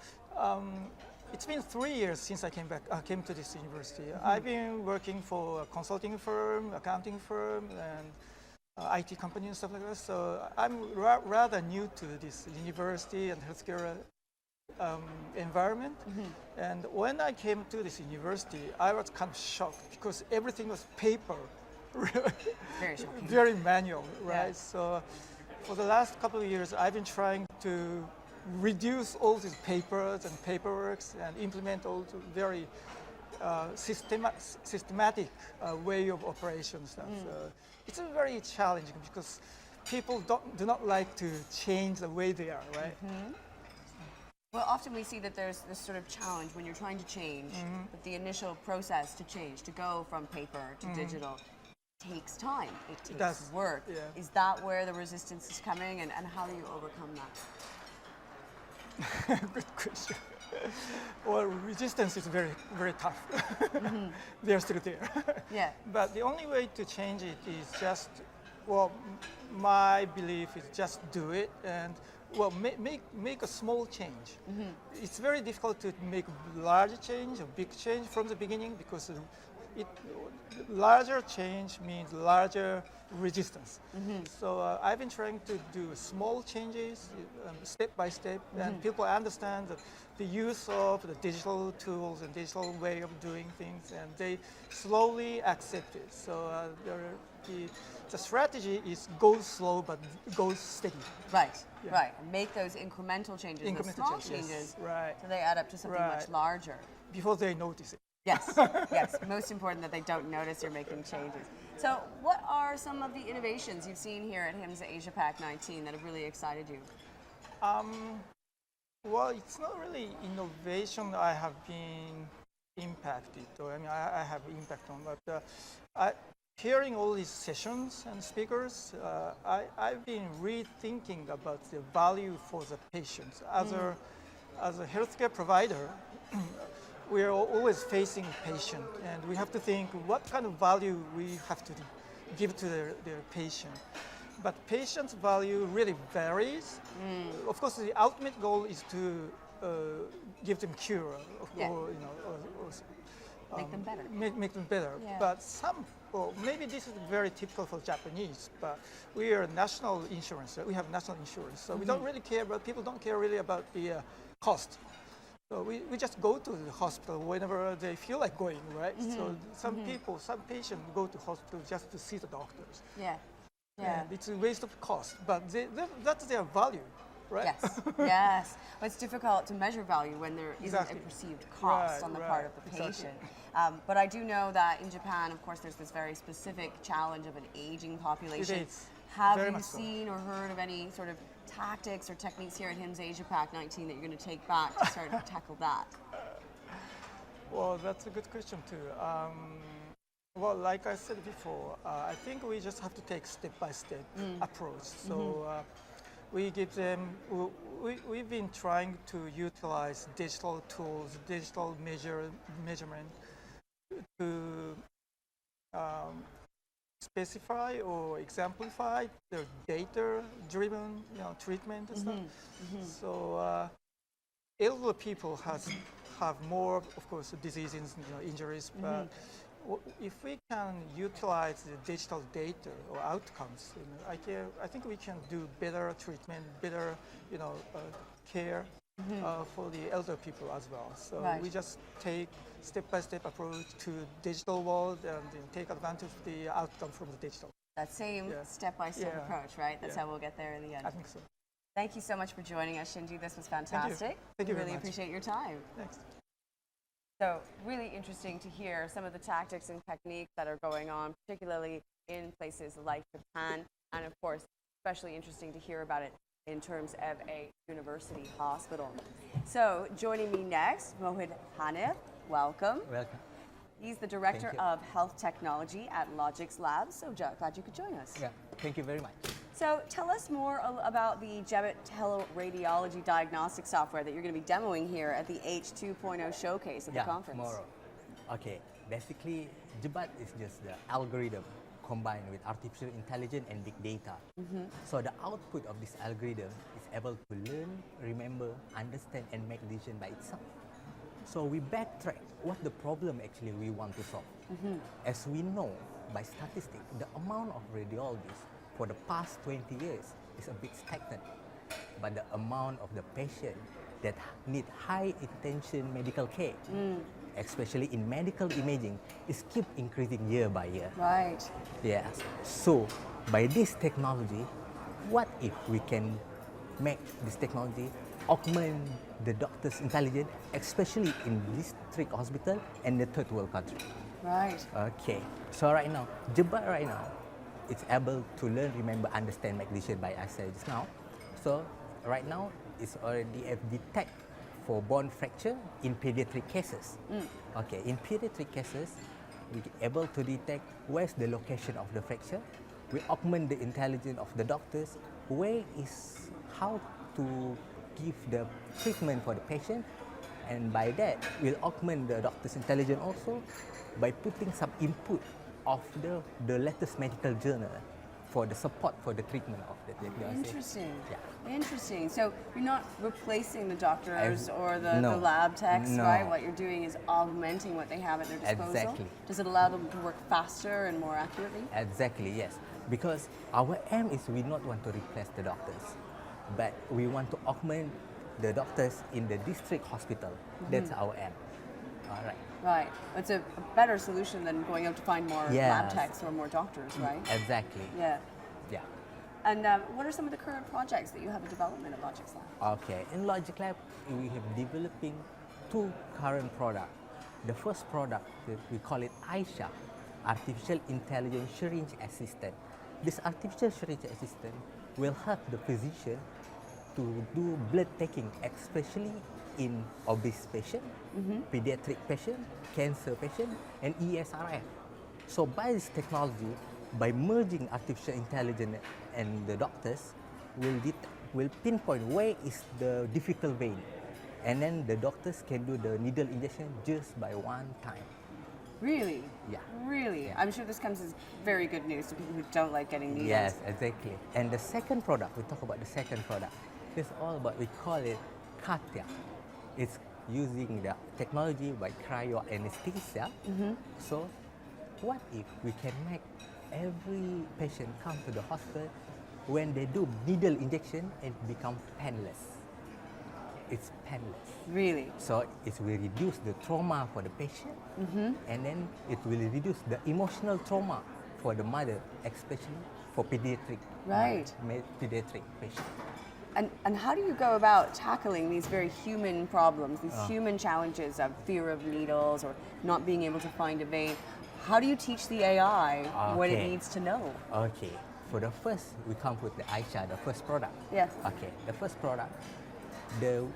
it's been 3 years since I came to this university. I've been working for a consulting firm, accounting firm, and IT company and stuff like that. So I'm rather new to this university and healthcare environment. And when I came to this university, I was kind of shocked because everything was paper, Very shocking. very manual, right? Yes. So for the last couple of years, I've been trying to reduce all these papers and paperworks and implement all the very systematic way of operation stuff. It's very challenging because people do not like to change the way they are, right? Well, often we see that there's this sort of challenge when you're trying to change, but the initial process to change, to go from paper to digital, takes time. It takes work. Yeah. Is that where the resistance is coming, and how do you overcome that? Good question. Well, resistance is very, very tough. They're still there. Yeah. But the only way to change it is just, well, my belief is just do it and, well, make a small change. It's very difficult to make a large change, a big change from the beginning because larger change means larger resistance. So I've been trying to do small changes, step by step, and people understand the use of the digital tools and digital way of doing things, and they slowly accept it. So the strategy is go slow but go steady. Right, right. And make those incremental changes, those small changes, right. so they add up to something much larger. Before they notice it. Yes, yes. Most important that they don't notice you're making changes. So what are some of the innovations you've seen here at HIMSS AsiaPac19 that have really excited you? Well, it's not really innovation I have been impacted, or I mean, I have impact on, but hearing all these sessions and speakers, I've been rethinking about the value for the patients. As a healthcare provider, we are always facing patient, and we have to think what kind of value we have to give to their patient. But patient's value really varies. Of course, the ultimate goal is to give them cure, or make them better. Make them better. Yeah. But well, maybe this is very typical for Japanese, but we are national insurance. We have national insurance, so we don't really care about, people don't care really about the cost. So we just go to the hospital whenever they feel like going, right? So some patients go to hospital just to see the doctors. Yeah. Yeah. And it's a waste of cost, but that's their value, right? Yes, yes. Well, it's difficult to measure value when there isn't a perceived cost on the part of the patient. But I do know that in Japan, of course, there's this very specific challenge of an aging population. It is. Have you seen or heard of any sort of tactics or techniques here at HIMSS AsiaPac19 that you're going to take back to start to tackle that? Well, that's a good question too. Well, like I said before, I think we just have to take step-by-step approach. So we give them, we've been trying to utilize digital tools, digital measurement to specify or exemplify the data-driven treatment and stuff. So elderly people have more, of course, diseases, injuries, but if we can utilize the digital data or outcomes, I think we can do better treatment, better, care for the elder people as well. So we just take step-by-step approach to digital world and take advantage of the outcome from the digital. That same step-by-step approach, right? That's how we'll get there in the end. I think so. Thank you so much for joining us, Shinji. This was fantastic. Thank you very really much. appreciate your time. Thanks. So really interesting to hear some of the tactics and techniques that are going on, particularly in places like Japan, and of course, especially interesting to hear about it in terms of a university hospital. So joining me next, Mohit Hanif, welcome. Welcome. He's the Director of Health Technology at Logix Labs, so glad you could join us. Yeah, thank you very much. So tell us more about the Jebit teleradiology diagnostic software that you're going to be demoing here at the H2.0 showcase at the conference. Tomorrow. Okay, basically, Jebit is just the algorithm combined with artificial intelligence and big data. So the output of this algorithm is able to learn, remember, understand, and make decisions by itself. So we backtrack what the problem actually we want to solve. As we know by statistics, the amount of radiologists for the past 20 years is a bit stagnant, but the amount of the patient that need high intention medical care, especially in medical imaging, is keep increasing year by year. Right. Yes. So by this technology, what if we can make this technology augment the doctor's intelligence, especially in district hospital and the third world country? Right. Okay. So right now, Jebit right now, it's able to learn, remember, understand, make decision by ourselves just now. So right now, it's already detect for bone fracture in pediatric cases. Okay, in pediatric cases, we able to detect where's the location of the fracture. We augment the intelligence of the doctors, where is how to give the treatment for the patient, and by that, we'll augment the doctor's intelligence also by putting some input of the latest medical journal for the support for the treatment of the diagnosis. Interesting. Yeah. Interesting. So you're not replacing the doctors or the no. lab techs, No. right? What you're doing is augmenting what they have at their disposal. Exactly. Does it allow them to work faster and more accurately? Exactly, yes. Because our aim is we not want to replace the doctors, but we want to augment the doctors in the district hospital. That's our aim. All right. Right. It's a better solution than going out to find more lab techs or more doctors, right? Exactly. Yeah. Yeah. And what are some of the current projects that you have in development at Logix Lab? Okay. In Logix Lab, we have developing two current products. The first product, we call it Aisha, Artificial Intelligence Syringe Assistant. This artificial syringe assistant will help the physician to do blood taking, especially in obese patient, pediatric patient, cancer patient, and ESRF. So by this technology, by merging artificial intelligence and the doctors, will pinpoint where is the difficult vein, and then the doctors can do the needle injection just by one time. Really? Yeah. Really? Yeah. I'm sure this comes as very good news to people who don't like getting needles. Yes, exactly. And the second product, we talk about the second product. It's all about, we call it Katya. It's using the technology by cryo anesthesia. So what if we can make every patient come to the hospital, when they do needle injection, it becomes painless. It's painless. Really? So it will reduce the trauma for the patient, and then it will reduce the emotional trauma for the mother, especially for pediatric, pediatric patients. And how do you go about tackling these very human problems, these human challenges of fear of needles or not being able to find a vein? How do you teach the AI what it needs to know? Okay. For the first, we come with the Aisha, the first product. Yes. Okay. The first product,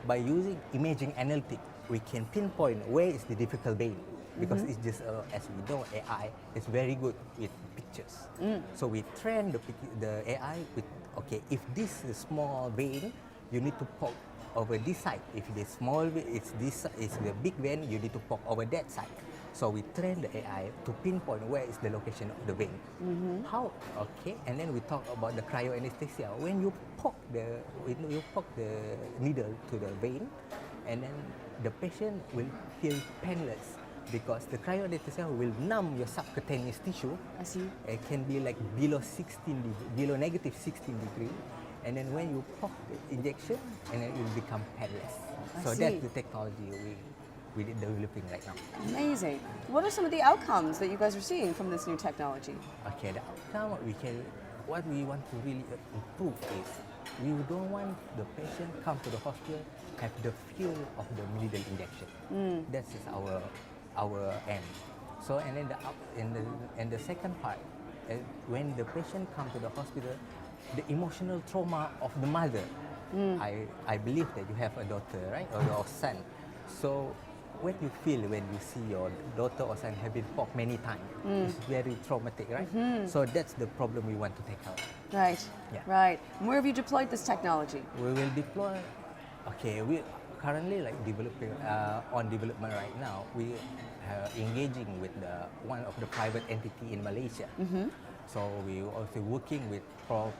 by using imaging analytics, we can pinpoint where is the difficult vein. Because it's just, as we know, AI is very good with pictures. So we train the AI with okay, if this is small vein, you need to poke over this side. If the small vein, it's the big vein, you need to poke over that side. So we train the AI to pinpoint where is the location of the vein. How? Okay, and then we talk about the cryoanesthesia. When you poke the needle to the vein, and then the patient will feel painless because the cryoanesthesia will numb your subcutaneous tissue. I see. It can be like below negative 16 degree. And then when you poke the injection, and then it will become painless. So that's the technology we're developing right now. Amazing. What are some of the outcomes that you guys are seeing from this new technology? Okay, the outcome what we want to really improve is we don't want the patient come to the hospital have the feel of the needle injection. That is our aim. So and then the second part, when the patient come to the hospital, the emotional trauma of the mother. I believe that you have a daughter, right, or your son. So what you feel when you see your daughter or son have been poked many times? It's very traumatic, right? So that's the problem we want to take out. Right. Yeah. Right. And where have you deployed this technology? We will deploy. Okay, we currently like developing on development right now. We are engaging with one of the private entity in Malaysia. So we also working with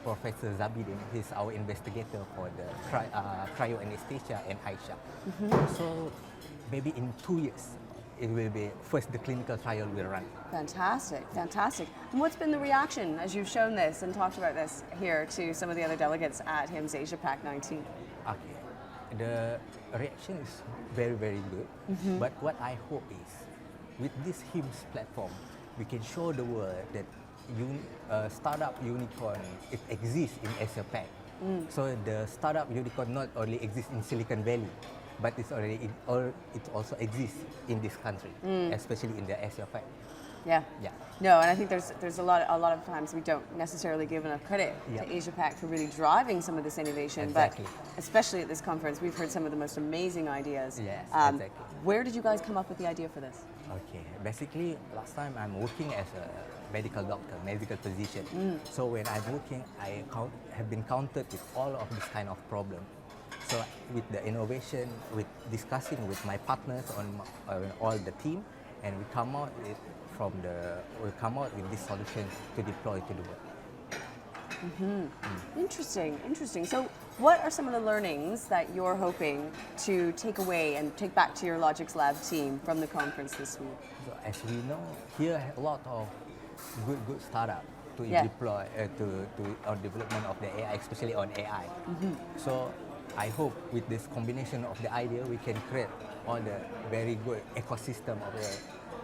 Professor Zabidin. He's our investigator for the cryoanesthesia and Aisha. So maybe in 2 years, it will be first the clinical trial will run. Fantastic, fantastic. And what's been the reaction as you've shown this and talked about this here to some of the other delegates at HIMSS AsiaPac19? Okay, the reaction is very, very good. But what I hope is, with this HIMSS platform, we can show the world that startup unicorn, it exists in AsiaPac. So the startup unicorn not only exists in Silicon Valley, but it also exists in this country, especially in the AsiaPac. Yeah. Yeah. No, and I think there's a lot of times we don't necessarily give enough credit to AsiaPac for really driving some of this innovation. Exactly. But especially at this conference, we've heard some of the most amazing ideas. Yes, exactly. Where did you guys come up with the idea for this? Okay, basically last time I'm working as a medical doctor, medical physician. So when I'm working, I have been counted with all of this kind of problem. So with the innovation, with discussing with my partners on all the team, and we come out with this solution to deploy to the world. Interesting, interesting. So what are some of the learnings that you're hoping to take away and take back to your Logics Lab team from the conference this week? So as we know, here a lot of good startup to deploy on development of the AI, especially on AI. So I hope with this combination of the idea, we can create all the very good ecosystem of the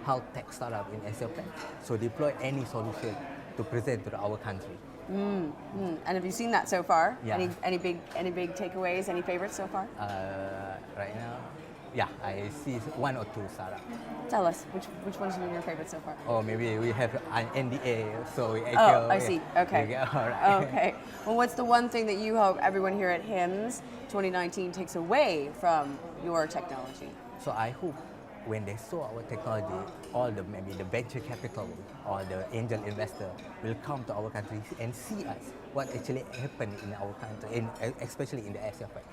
health tech startup in AsiaPac. So deploy any solution to present to our country. And have you seen that so far? Yeah. Any big takeaways? Any favorites so far? Right now, yeah, I see 1 or 2 startups. Tell us which ones have been your favorites so far? Or maybe we have an NDA, so we. I see. Okay. All right. Okay. Well, what's the one thing that you hope everyone here at HIMSS 2019 takes away from your technology? So I hope when they saw our technology, maybe the venture capital or the angel investor will come to our country and see us, what actually happened in our country, especially in the AsiaPac.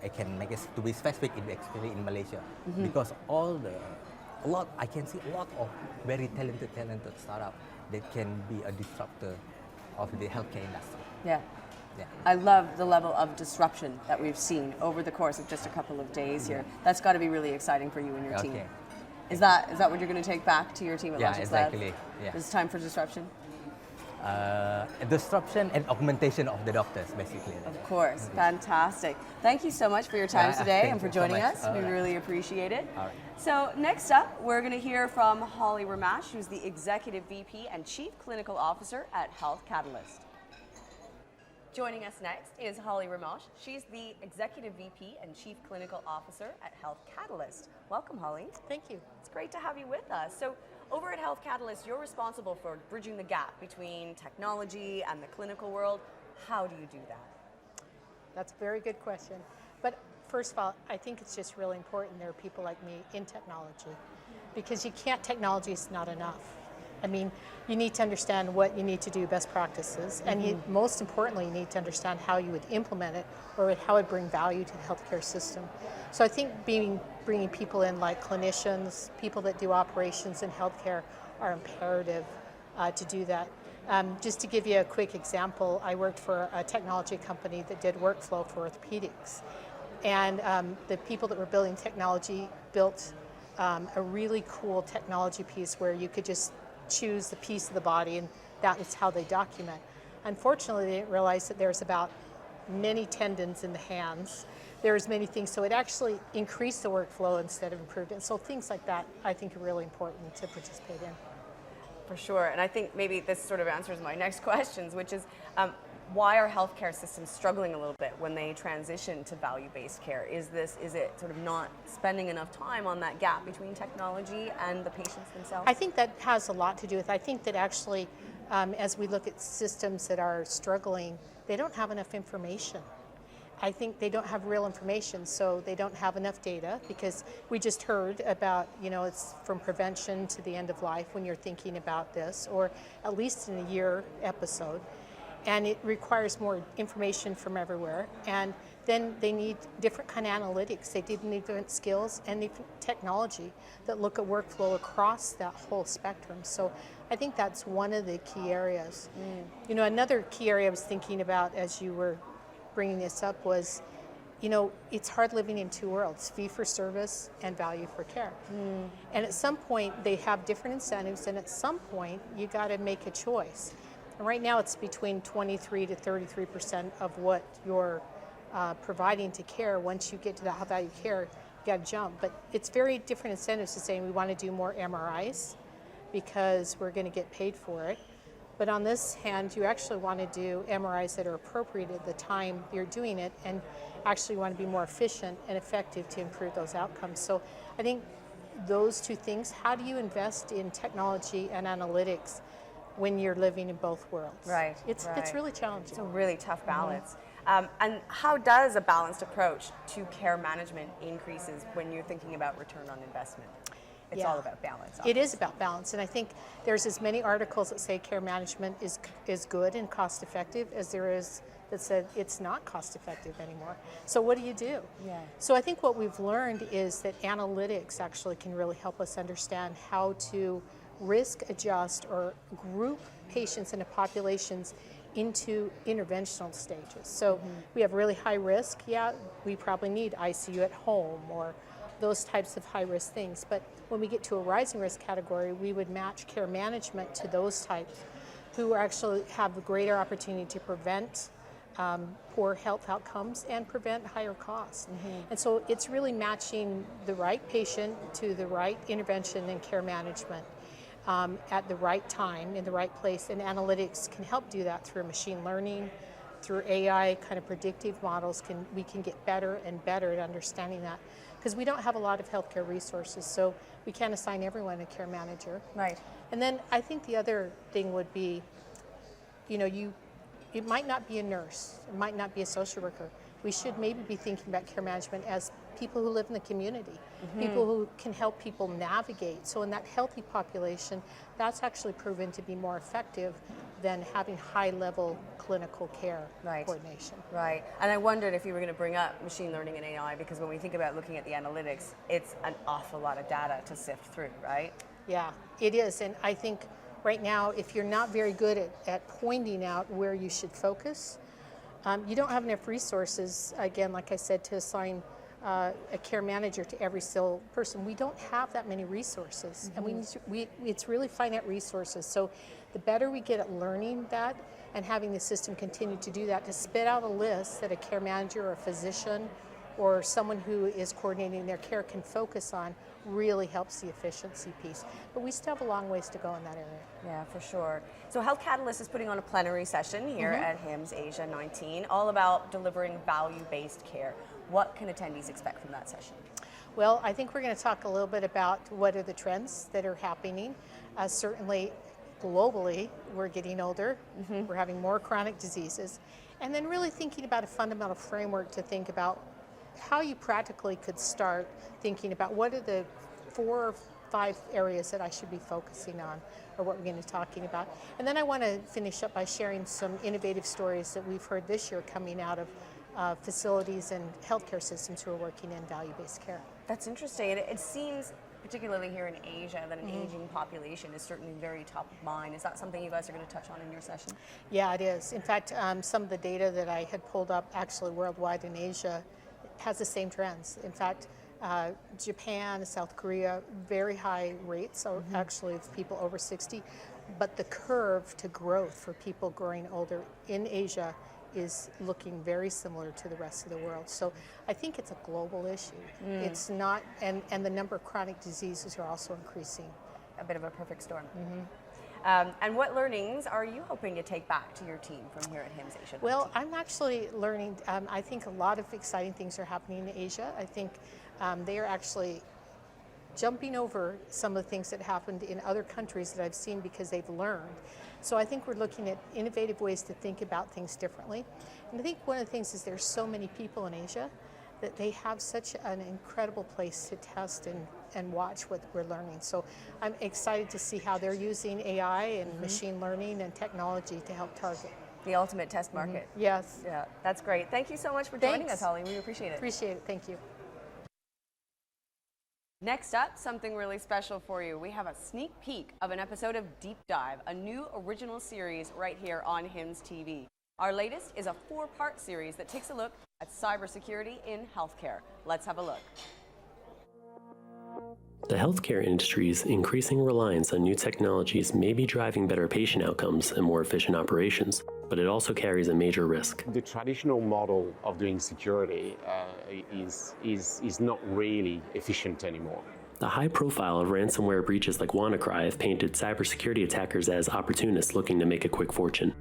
I can make it to be specific, especially in Malaysia, because I can see a lot of very talented startups that can be a disruptor of the healthcare industry. Yeah. I love the level of disruption that we've seen over the course of just a couple of days here. That's got to be really exciting for you and your team. Is that what you're going to take back to your team at Logics Lab? Exactly. Yeah. It's time for disruption? Disruption and augmentation of the doctors, basically. Of course. Fantastic. Thank you so much for your time today and for joining us. We right. really appreciate it. All right. So next up, we're going to hear from Holly Ramash, who's the Executive VP and Chief Clinical Officer at Health Catalyst. Joining us next is Holly Ramash. She's the Executive VP and Chief Clinical Officer at Health Catalyst. Welcome, Holly. Thank you. It's great to have you with us. So over at Health Catalyst, you're responsible for bridging the gap between technology and the clinical world. How do you do that? That's a very good question. But first of all, I think it's just really important there are people like me in technology, because technology is not enough. I mean, you need to understand what you need to do, best practices, and most importantly, you need to understand how you would implement it or how it would bring value to the healthcare system. So I think bringing people in like clinicians, people that do operations in healthcare are imperative to do that. Just to give you a quick example, I worked for a technology company that did workflow for orthopedics. And the people that were building technology built a really cool technology piece where you could just choose the piece of the body, and that was how they document. Unfortunately, they didn't realize that there's about many tendons in the hands. There's many things, so it actually increased the workflow instead of improved it. So things like that, I think, are really important to participate in. For sure, and I think maybe this sort of answers my next questions, which is why are healthcare systems struggling a little bit when they transition to value-based care? Is it sort of not spending enough time on that gap between technology and the patients themselves? I think that has a lot to do with, I think that actually, as we look at systems that are struggling, they don't have enough information. I think they don't have real information, so they don't have enough data, because we just heard about, it's from prevention to the end of life when you're thinking about this, or at least in a year episode. And it requires more information from everywhere. And then they need different kind of analytics. They need different skills and different technology that look at workflow across that whole spectrum. So I think that's one of the key areas. Another key area I was thinking about as you were bringing this up was, it's hard living in two worlds, fee for service and value for care. And at some point they have different incentives, and at some point you got to make a choice. And right now it's between 23 to 33% of what you're providing to care. Once you get to that high value care, you got to jump. But it's very different incentives to saying we want to do more MRIs because we're going to get paid for it. But on this hand, you actually want to do MRIs that are appropriate at the time you're doing it, and actually want to be more efficient and effective to improve those outcomes. So I think those two things, how do you invest in technology and analytics when you're living in both worlds? Right. It's really challenging. It's a really tough balance. And how does a balanced approach to care management increases when you're thinking about return on investment? It's all about balance. It is about balance, and I think there's as many articles that say care management is good and cost effective as there is that said it's not cost effective anymore. So what do you do? So I think what we've learned is that analytics actually can really help us understand how to risk adjust or group patients into populations into interventional stages. So we have really high risk, we probably need ICU at home or those types of high risk things. But when we get to a rising risk category, we would match care management to those types who actually have a greater opportunity to prevent poor health outcomes and prevent higher costs. And so it's really matching the right patient to the right intervention and care management at the right time, in the right place, and analytics can help do that through machine learning, through AI kind of predictive models. We can get better and better at understanding that, because we don't have a lot of healthcare resources, so we can't assign everyone a care manager. Right. And then I think the other thing would be, it might not be a nurse, it might not be a social worker. We should maybe be thinking about care management as people who live in the community, people who can help people navigate. So in that healthy population, that's actually proven to be more effective than having high-level clinical care coordination. Right, and I wondered if you were going to bring up machine learning and AI, because when we think about looking at the analytics, it's an awful lot of data to sift through, right? Yeah, it is, and I think right now, if you're not very good at pointing out where you should focus, you don't have enough resources, again, like I said, to assign a care manager to every single person. We don't have that many resources, and it's really finite resources. So the better we get at learning that and having the system continue to do that, to spit out a list that a care manager or a physician or someone who is coordinating their care can focus on, really helps the efficiency piece. But we still have a long ways to go in that area. Yeah, for sure. So Health Catalyst is putting on a plenary session here at HIMSS Asia 19, all about delivering value-based care. What can attendees expect from that session? Well, I think we're going to talk a little bit about what are the trends that are happening. Certainly, globally, we're getting older, we're having more chronic diseases, and then really thinking about a fundamental framework to think about how you practically could start thinking about what are the 4 or 5 areas that I should be focusing on, or what we're going to be talking about. And then I want to finish up by sharing some innovative stories that we've heard this year coming out of facilities and healthcare systems who are working in value-based care. That's interesting. It seems, particularly here in Asia, that an aging population is certainly very top of mind. Is that something you guys are going to touch on in your session? Yeah, it is. In fact, some of the data that I had pulled up actually worldwide in Asia has the same trends. In fact, Japan, South Korea, very high rates actually of people over 60, but the curve to growth for people growing older in Asia is looking very similar to the rest of the world. So I think it's a global issue. It's not, and the number of chronic diseases are also increasing. A bit of a perfect storm. And what learnings are you hoping to take back to your team from here at HIMSS Asia? Well, I'm actually learning, I think a lot of exciting things are happening in Asia. I think they are actually jumping over some of the things that happened in other countries that I've seen because they've learned. So I think we're looking at innovative ways to think about things differently. And I think one of the things is there's so many people in Asia that they have such an incredible place to test and watch what we're learning. So I'm excited to see how they're using AI and machine learning and technology to help target. The ultimate test market. Yes. Yeah, that's great. Thank you so much for joining us, Holly. We appreciate it. Appreciate it. Thank you. Next up, something really special for you. We have a sneak peek of an episode of Deep Dive, a new original series right here on HIMSS TV. Our latest is a 4-part series that takes a look at cybersecurity in healthcare. Let's have a look. The healthcare industry's increasing reliance on new technologies may be driving better patient outcomes and more efficient operations, but it also carries a major risk. The traditional model of doing security is not really efficient anymore. The high profile of ransomware breaches like WannaCry have painted cybersecurity attackers as opportunists looking to make a quick fortune.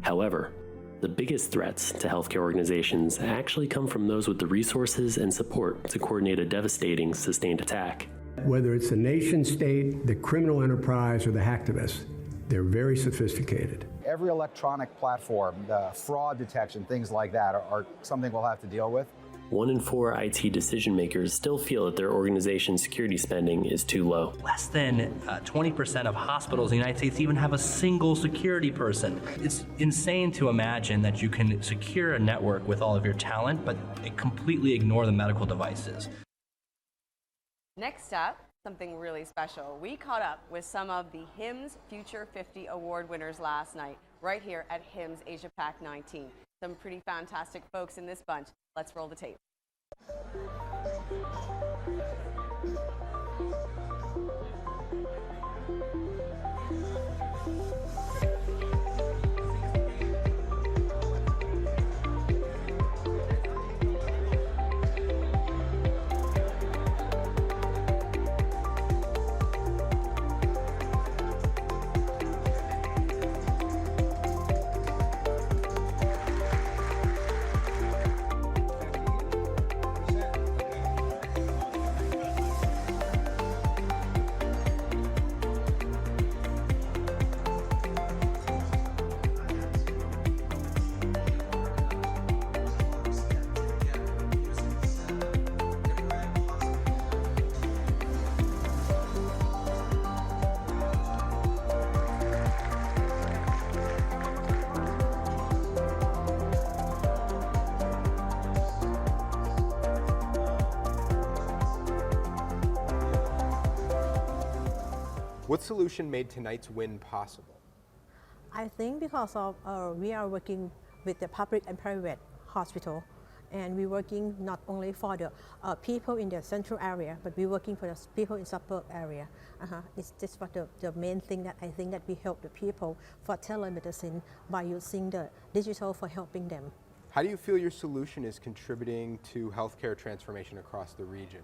However, the biggest threats to healthcare organizations actually come from those with the resources and support to coordinate a devastating, sustained attack. Whether it's the nation state, the criminal enterprise, or the hacktivists, they're very sophisticated. Every electronic platform, the fraud detection, things like that are something we'll have to deal with. 1 in 4 IT decision makers still feel that their organization's security spending is too low. Less than 20% of hospitals in the United States even have a single security person. It's insane to imagine that you can secure a network with all of your talent, but completely ignore the medical devices. Next up, something really special. We caught up with some of the HIMSS Future 50 award winners last night, right here at HIMSS AsiaPac19. Some pretty fantastic folks in this bunch. Let's roll the tape. What solution made tonight's win possible? I think because of we are working with the public and private hospital, and we're working not only for the people in the central area, but we're working for the people in suburb area. It's just what the main thing that I think that we help the people for telemedicine by using the digital for helping them. How do you feel your solution is contributing to healthcare transformation across the region?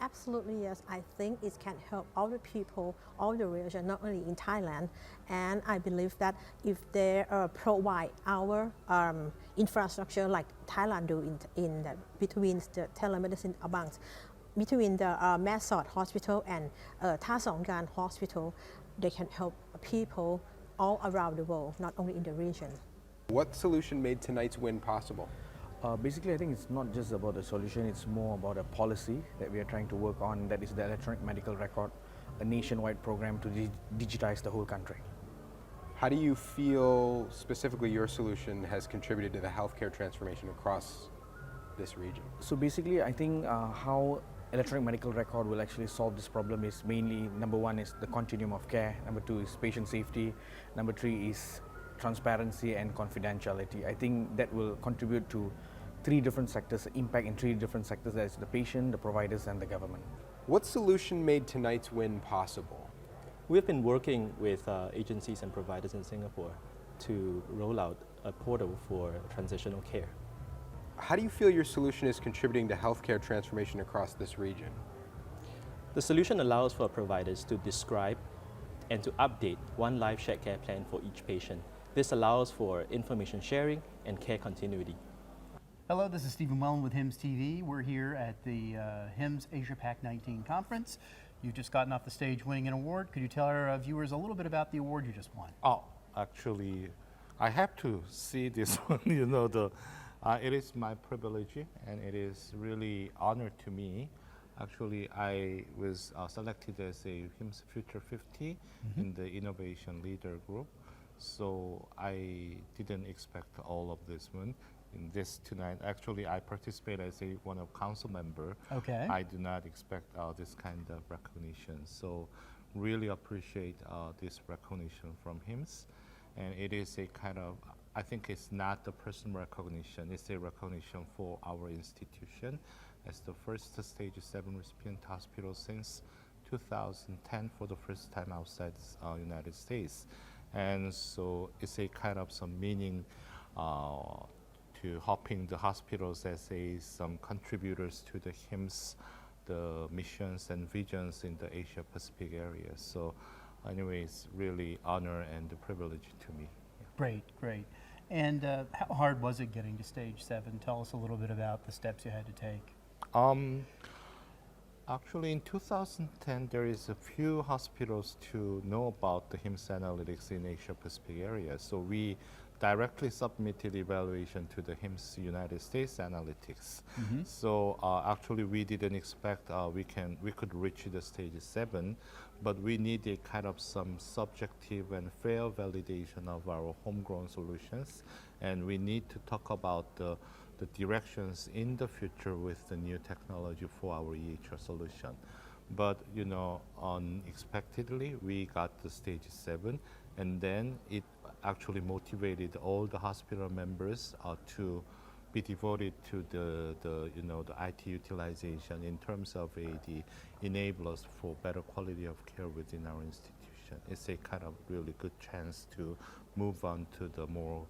Absolutely, yes. I think it can help all the people, all the region, not only in Thailand. And I believe that if they provide our infrastructure like Thailand do between the telemedicine amongst between the Masot Hospital and Tha Songkran Hospital, they can help people all around the world, not only in the region. What solution made tonight's win possible? Basically, I think it's not just about the solution, it's more about a policy that we are trying to work on, that is the electronic medical record, a nationwide program to digitize the whole country. How do you feel specifically your solution has contributed to the healthcare transformation across this region? So basically, I think how electronic medical record will actually solve this problem is mainly, number one is the continuum of care, number two is patient safety, number three is transparency and confidentiality. I think that will contribute to three different sectors, impact in three different sectors, that is the patient, the providers and the government. What solution made tonight's win possible? We've been working with agencies and providers in Singapore to roll out a portal for transitional care. How do you feel your solution is contributing to healthcare transformation across this region? The solution allows for providers to describe and to update one life shared care plan for each patient. This allows for information sharing and care continuity. Hello, this is Stephen Wellen with HIMSS TV. We're here at the HIMSS AsiaPac19 conference. You've just gotten off the stage winning an award. Could you tell our viewers a little bit about the award you just won? Oh, actually, I have to see this one. You know, it is my privilege and it is really honor to me. Actually, I was selected as a HIMSS Future 50 in the Innovation Leader Group. So I didn't expect all of this one. In this tonight, actually, I participate as one of council member. Okay. I do not expect this kind of recognition. So really appreciate this recognition from HIMSS. And it is a kind of, I think it's not the personal recognition, it's a recognition for our institution as the first stage 7 recipient hospital since 2010 for the first time outside United States. And so it's a kind of some meaning to helping the hospitals as some contributors to the HIMSS, the missions and visions in the Asia Pacific area. So anyways, really honor and a privilege to me. Great, great. And how hard was it getting to stage 7? Tell us a little bit about the steps you had to take. Actually, in 2010, there is a few hospitals to know about the HIMSS analytics in Asia Pacific area. So we directly submitted evaluation to the HIMSS United States Analytics. So actually, we didn't expect we could reach the stage 7, but we needed kind of some subjective and fair validation of our homegrown solutions, and we need to talk about the directions in the future with the new technology for our EHR solution. But you know, unexpectedly, we got the stage 7, and then it actually motivated all the hospital members to be devoted to the IT utilization in terms of the enablers for better quality of care within our institution. It's a kind of really good chance to move on to the more,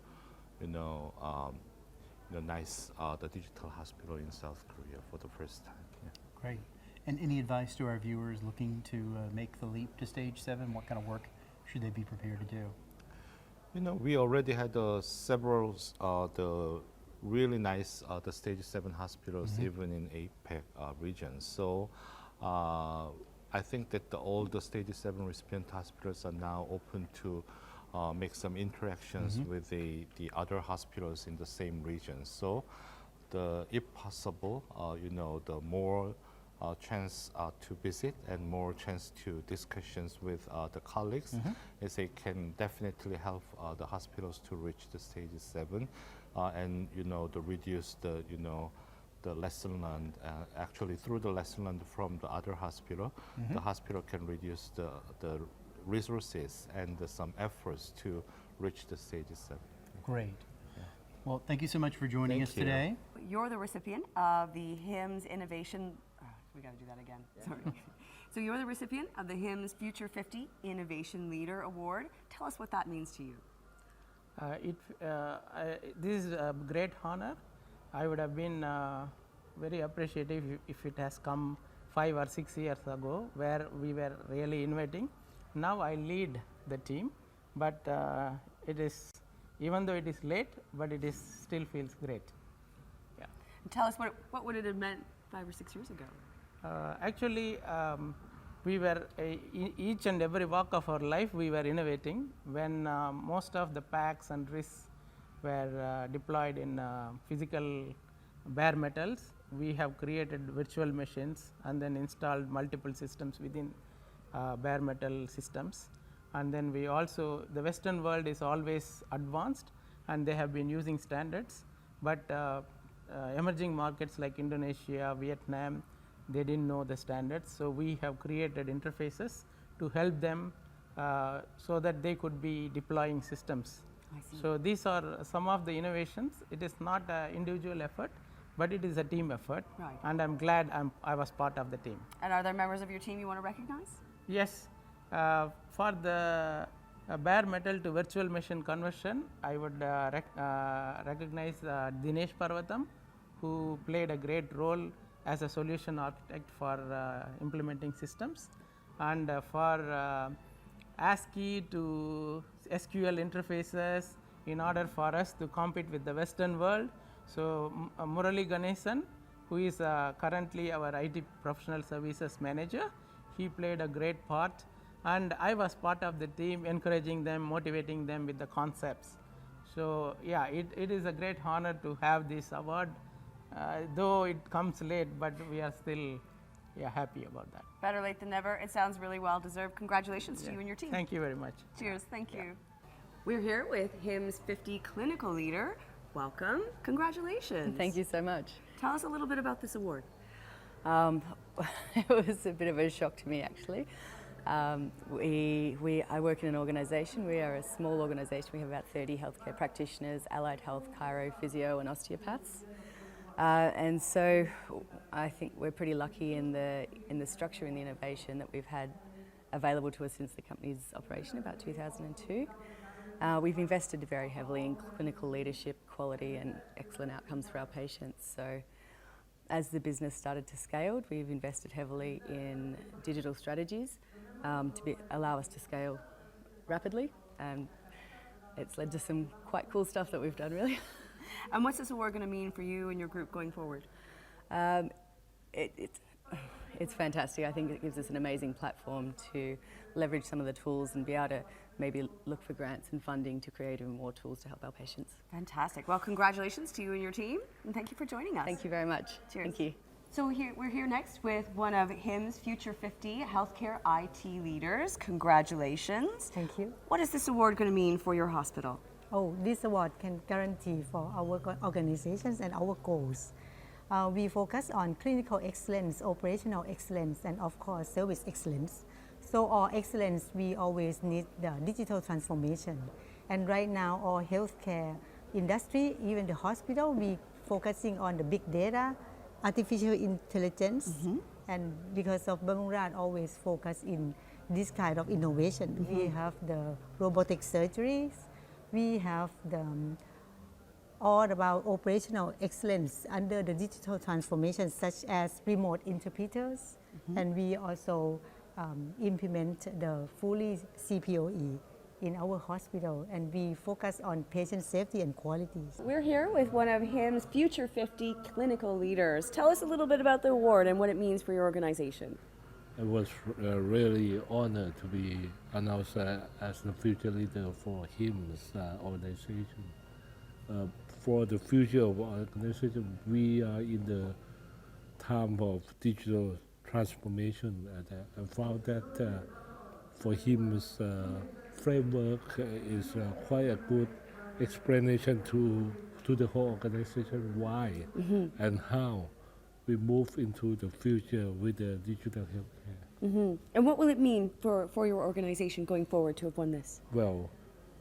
nice the digital hospital in South Korea for the first time. Yeah. Great. And any advice to our viewers looking to make the leap to stage 7? What kind of work should they be prepared to do? You know, we already had several the really nice the stage 7 hospitals even in APEC region. So I think that all the stage 7 recipient hospitals are now open to make some interactions with the other hospitals in the same region. So if possible, the more chance to visit and more chance to discussions with the colleagues, as they can definitely help the hospitals to reach the stage 7, and to reduce the lesson learned. Actually, through the lesson learned from the other hospital, the hospital can reduce the resources and some efforts to reach the stage 7. Great. Yeah. Well, thank you so much for joining us today. You're the recipient of the HIMSS Innovation. We got to do that again. Sorry. So you're the recipient of the HIMSS Future 50 Innovation Leader Award. Tell us what that means to you. This is a great honor. I would have been very appreciative if it has come 5 or 6 years ago, where we were really innovating. Now I lead the team, but it is, even though it is late, but it is still feels great. Yeah. And tell us what would it have meant 5 or 6 years ago? Actually, we were each and every walk of our life we were innovating. When most of the packs and risks were deployed in physical bare metals. We have created virtual machines and then installed multiple systems within bare metal systems. And then we also, the Western world is always advanced and they have been using standards, but emerging markets like Indonesia, Vietnam, they didn't know the standards. So we have created interfaces to help them so that they could be deploying systems. So these are some of the innovations. It is not an individual effort, but it is a team effort, right. And I'm glad I was part of the team. And are there members of your team you want to recognize? Yes, for the bare metal to virtual machine conversion, I would recognize Dinesh Parvatam, who played a great role as a solution architect for implementing systems, and for ASCII to SQL interfaces in order for us to compete with the Western world. So Murali Ganesan, who is currently our IT professional services manager, he played a great part, and I was part of the team encouraging them, motivating them with the concepts. So yeah, it is a great honor to have this award, though it comes late, but we are still happy about that. Better late than never. It sounds really well deserved. Congratulations to you and your team. Thank you very much. Cheers. Thank you. We're here with HIMSS 50 clinical leader. Welcome. Congratulations. Thank you so much. Tell us a little bit about this award. It was a bit of a shock to me, actually. I work in an organisation. We are a small organisation. We have about 30 healthcare practitioners, allied health, chiro, physio and osteopaths. And so I think we're pretty lucky in the structure and the innovation that we've had available to us since the company's operation about 2002. We've invested very heavily in clinical leadership, quality and excellent outcomes for our patients. So as the business started to scale, we've invested heavily in digital strategies to allow us to scale rapidly. And it's led to some quite cool stuff that we've done, really. And what's this award going to mean for you and your group going forward? It's fantastic. I think it gives us an amazing platform to leverage some of the tools and be able to maybe look for grants and funding to create even more tools to help our patients. Fantastic. Well, congratulations to you and your team, and thank you for joining us. Thank you very much. Cheers. Thank you. So we're here next with one of HIMSS Future 50 healthcare IT leaders. Congratulations. Thank you. What is this award going to mean for your hospital? Oh, this award can guarantee for our organizations and our goals. We focus on clinical excellence, operational excellence, and of course, service excellence. So our excellence, we always need the digital transformation. And right now, our healthcare industry, even the hospital, we focusing on the big data, artificial intelligence, and because of Bumrungrad always focus in this kind of innovation. We have the robotic surgeries, we have the all about operational excellence under the digital transformation, such as remote interpreters, and we also implement the fully CPOE in our hospital, and we focus on patient safety and quality. We're here with one of HIMSS Future 50 clinical leaders. Tell us a little bit about the award and what it means for your organization. I was really honored to be announced as the future leader for HIMSS organization. For the future of our organization, we are in the time of digital transformation, and I found that for HIMSS framework is quite a good explanation to the whole organization why and how we move into the future with the digital healthcare. And what will it mean for your organization going forward to have won this? Well,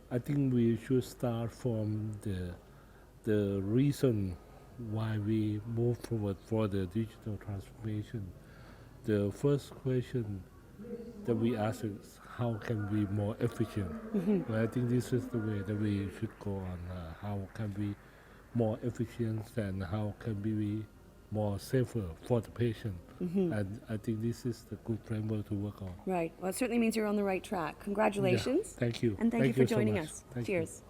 I think we should start from the reason why we move forward for the digital transformation. The first question that we ask is how can we be more efficient? Well, I think this is the way that we should go on. How can we be more efficient and how can we be more safer for the patient? And I think this is the good framework to work on. Right. Well, it certainly means you're on the right track. Congratulations. Yeah, thank you. And thank you for so joining much. us. Thank Cheers.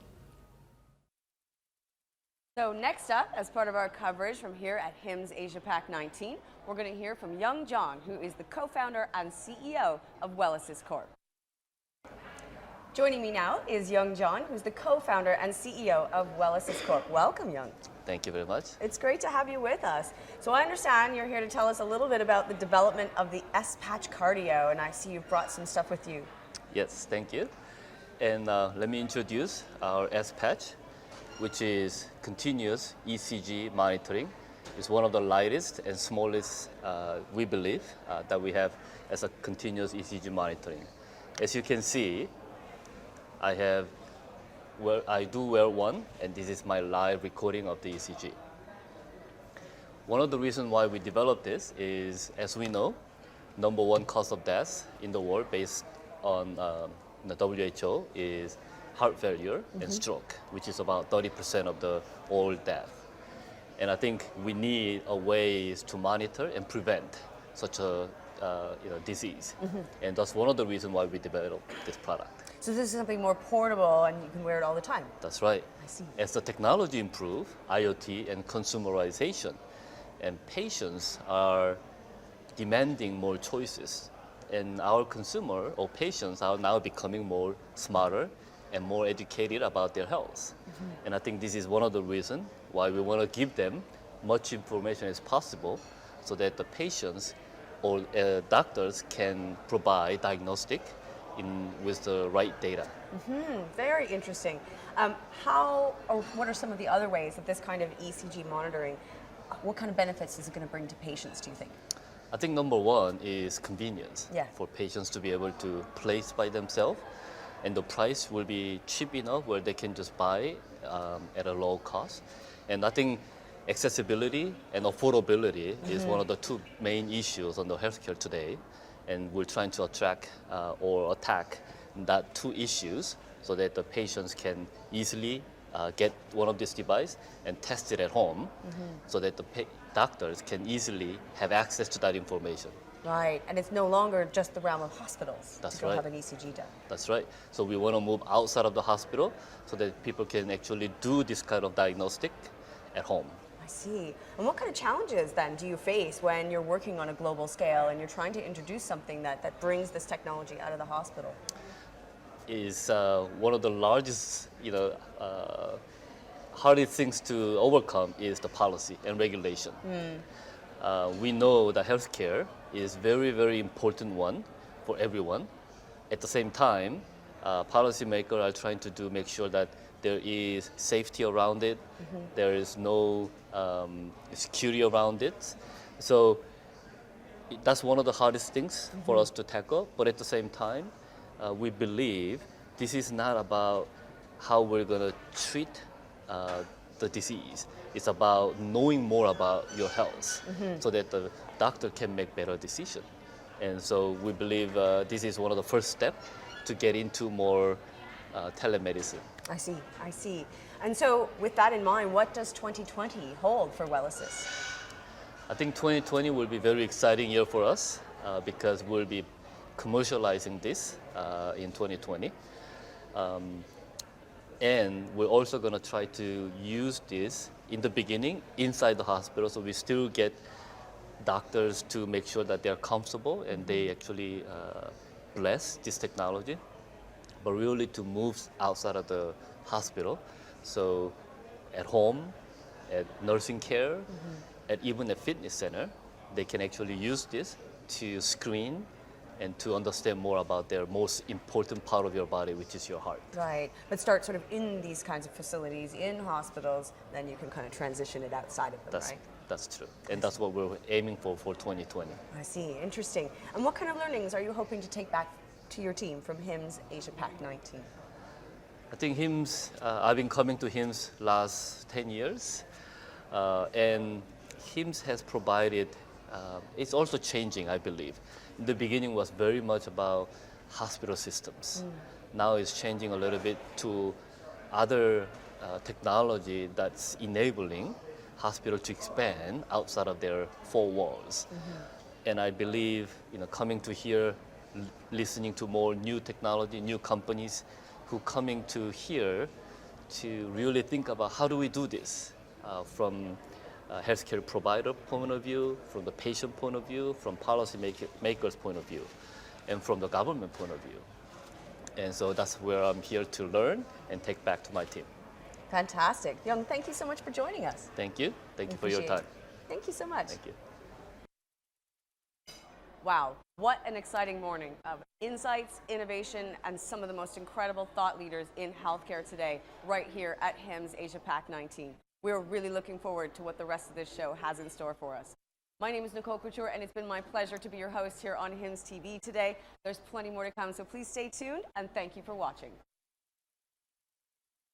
So next up, as part of our coverage from here at HIMSS AsiaPac19, we're going to hear from Young John, who is the co-founder and CEO of WellAssist Corp. Joining me now is Young John, who's the co-founder and CEO of WellAssist Corp. Welcome, Young. Thank you very much. It's great to have you with us. So I understand you're here to tell us a little bit about the development of the S-Patch Cardio, and I see you've brought some stuff with you. Yes, thank you. And let me introduce our S-Patch, which is continuous ECG monitoring. It's one of the lightest and smallest, we believe, that we have as a continuous ECG monitoring. As you can see, I do wear one, and this is my live recording of the ECG. One of the reasons why we developed this is, as we know, #1 cause of death in the world based on the WHO is heart failure and stroke, which is about 30% of the all death. And I think we need a ways to monitor and prevent such a disease. And that's one of the reasons why we developed this product. So this is something more portable and you can wear it all the time. That's right. I see. As the technology improves, IoT and consumerization, and patients are demanding more choices. And our consumer or patients are now becoming more smarter and more educated about their health. And I think this is one of the reasons why we want to give them much information as possible so that the patients or doctors can provide diagnostic with the right data. Very interesting. What are some of the other ways that this kind of ECG monitoring, what kind of benefits is it going to bring to patients, do you think? I think #1 is convenience for patients to be able to place by themselves, and the price will be cheap enough where they can just buy at a low cost. And I think accessibility and affordability is one of the two main issues on the healthcare today, and we're trying to attract or attack that two issues so that the patients can easily get one of these devices and test it at home so that the doctors can easily have access to that information. Right, and it's no longer just the realm of hospitals That's to go right. have an ECG done. That's right. So we want to move outside of the hospital so that people can actually do this kind of diagnostic at home. I see. And what kind of challenges then do you face when you're working on a global scale and you're trying to introduce something that brings this technology out of the hospital? Is one of the largest, hardest things to overcome is the policy and regulation. We know that healthcare is very, very important one for everyone. At the same time, policymakers are trying to make sure that there is safety around it, there is no security around it. So that's one of the hardest things for us to tackle, but at the same time, we believe this is not about how we're going to treat the disease. It's about knowing more about your health so that the doctor can make better decisions. And so we believe this is one of the first steps to get into more telemedicine. I see. And so with that in mind, what does 2020 hold for WellAssist? I think 2020 will be a very exciting year for us because we'll be commercializing this in 2020. And we're also going to try to use this in the beginning inside the hospital, so we still get doctors to make sure that they're comfortable and they actually bless this technology, but really to move outside of the hospital. So at home, at nursing care, at even a fitness center, they can actually use this to screen and to understand more about their most important part of your body, which is your heart. Right, but start sort of in these kinds of facilities, in hospitals, then you can kind of transition it outside of them, right? That's true, and that's what we're aiming for 2020. I see, interesting. And what kind of learnings are you hoping to take back to your team from HIMSS AsiaPac19? I think HIMSS, I've been coming to HIMSS last 10 years, and HIMSS has provided, it's also changing, I believe. In the beginning was very much about hospital systems. Now it's changing a little bit to other technology that's enabling hospitals to expand outside of their four walls. And I believe, coming to here, listening to more new technology, new companies who coming to here to really think about how do we do this from a healthcare provider point of view, from the patient point of view, from policy makers point of view, and from the government point of view. And so that's where I'm here to learn and take back to my team. Fantastic. Young, thank you so much for joining us. Thank you. Thank you for your time. Thank you so much. Thank you. Wow, what an exciting morning of insights, innovation, and some of the most incredible thought leaders in healthcare today, right here at HIMSS AsiaPac19. We're really looking forward to what the rest of this show has in store for us. My name is Nicole Couture, and it's been my pleasure to be your host here on HIMSS TV today. There's plenty more to come, so please stay tuned, and thank you for watching.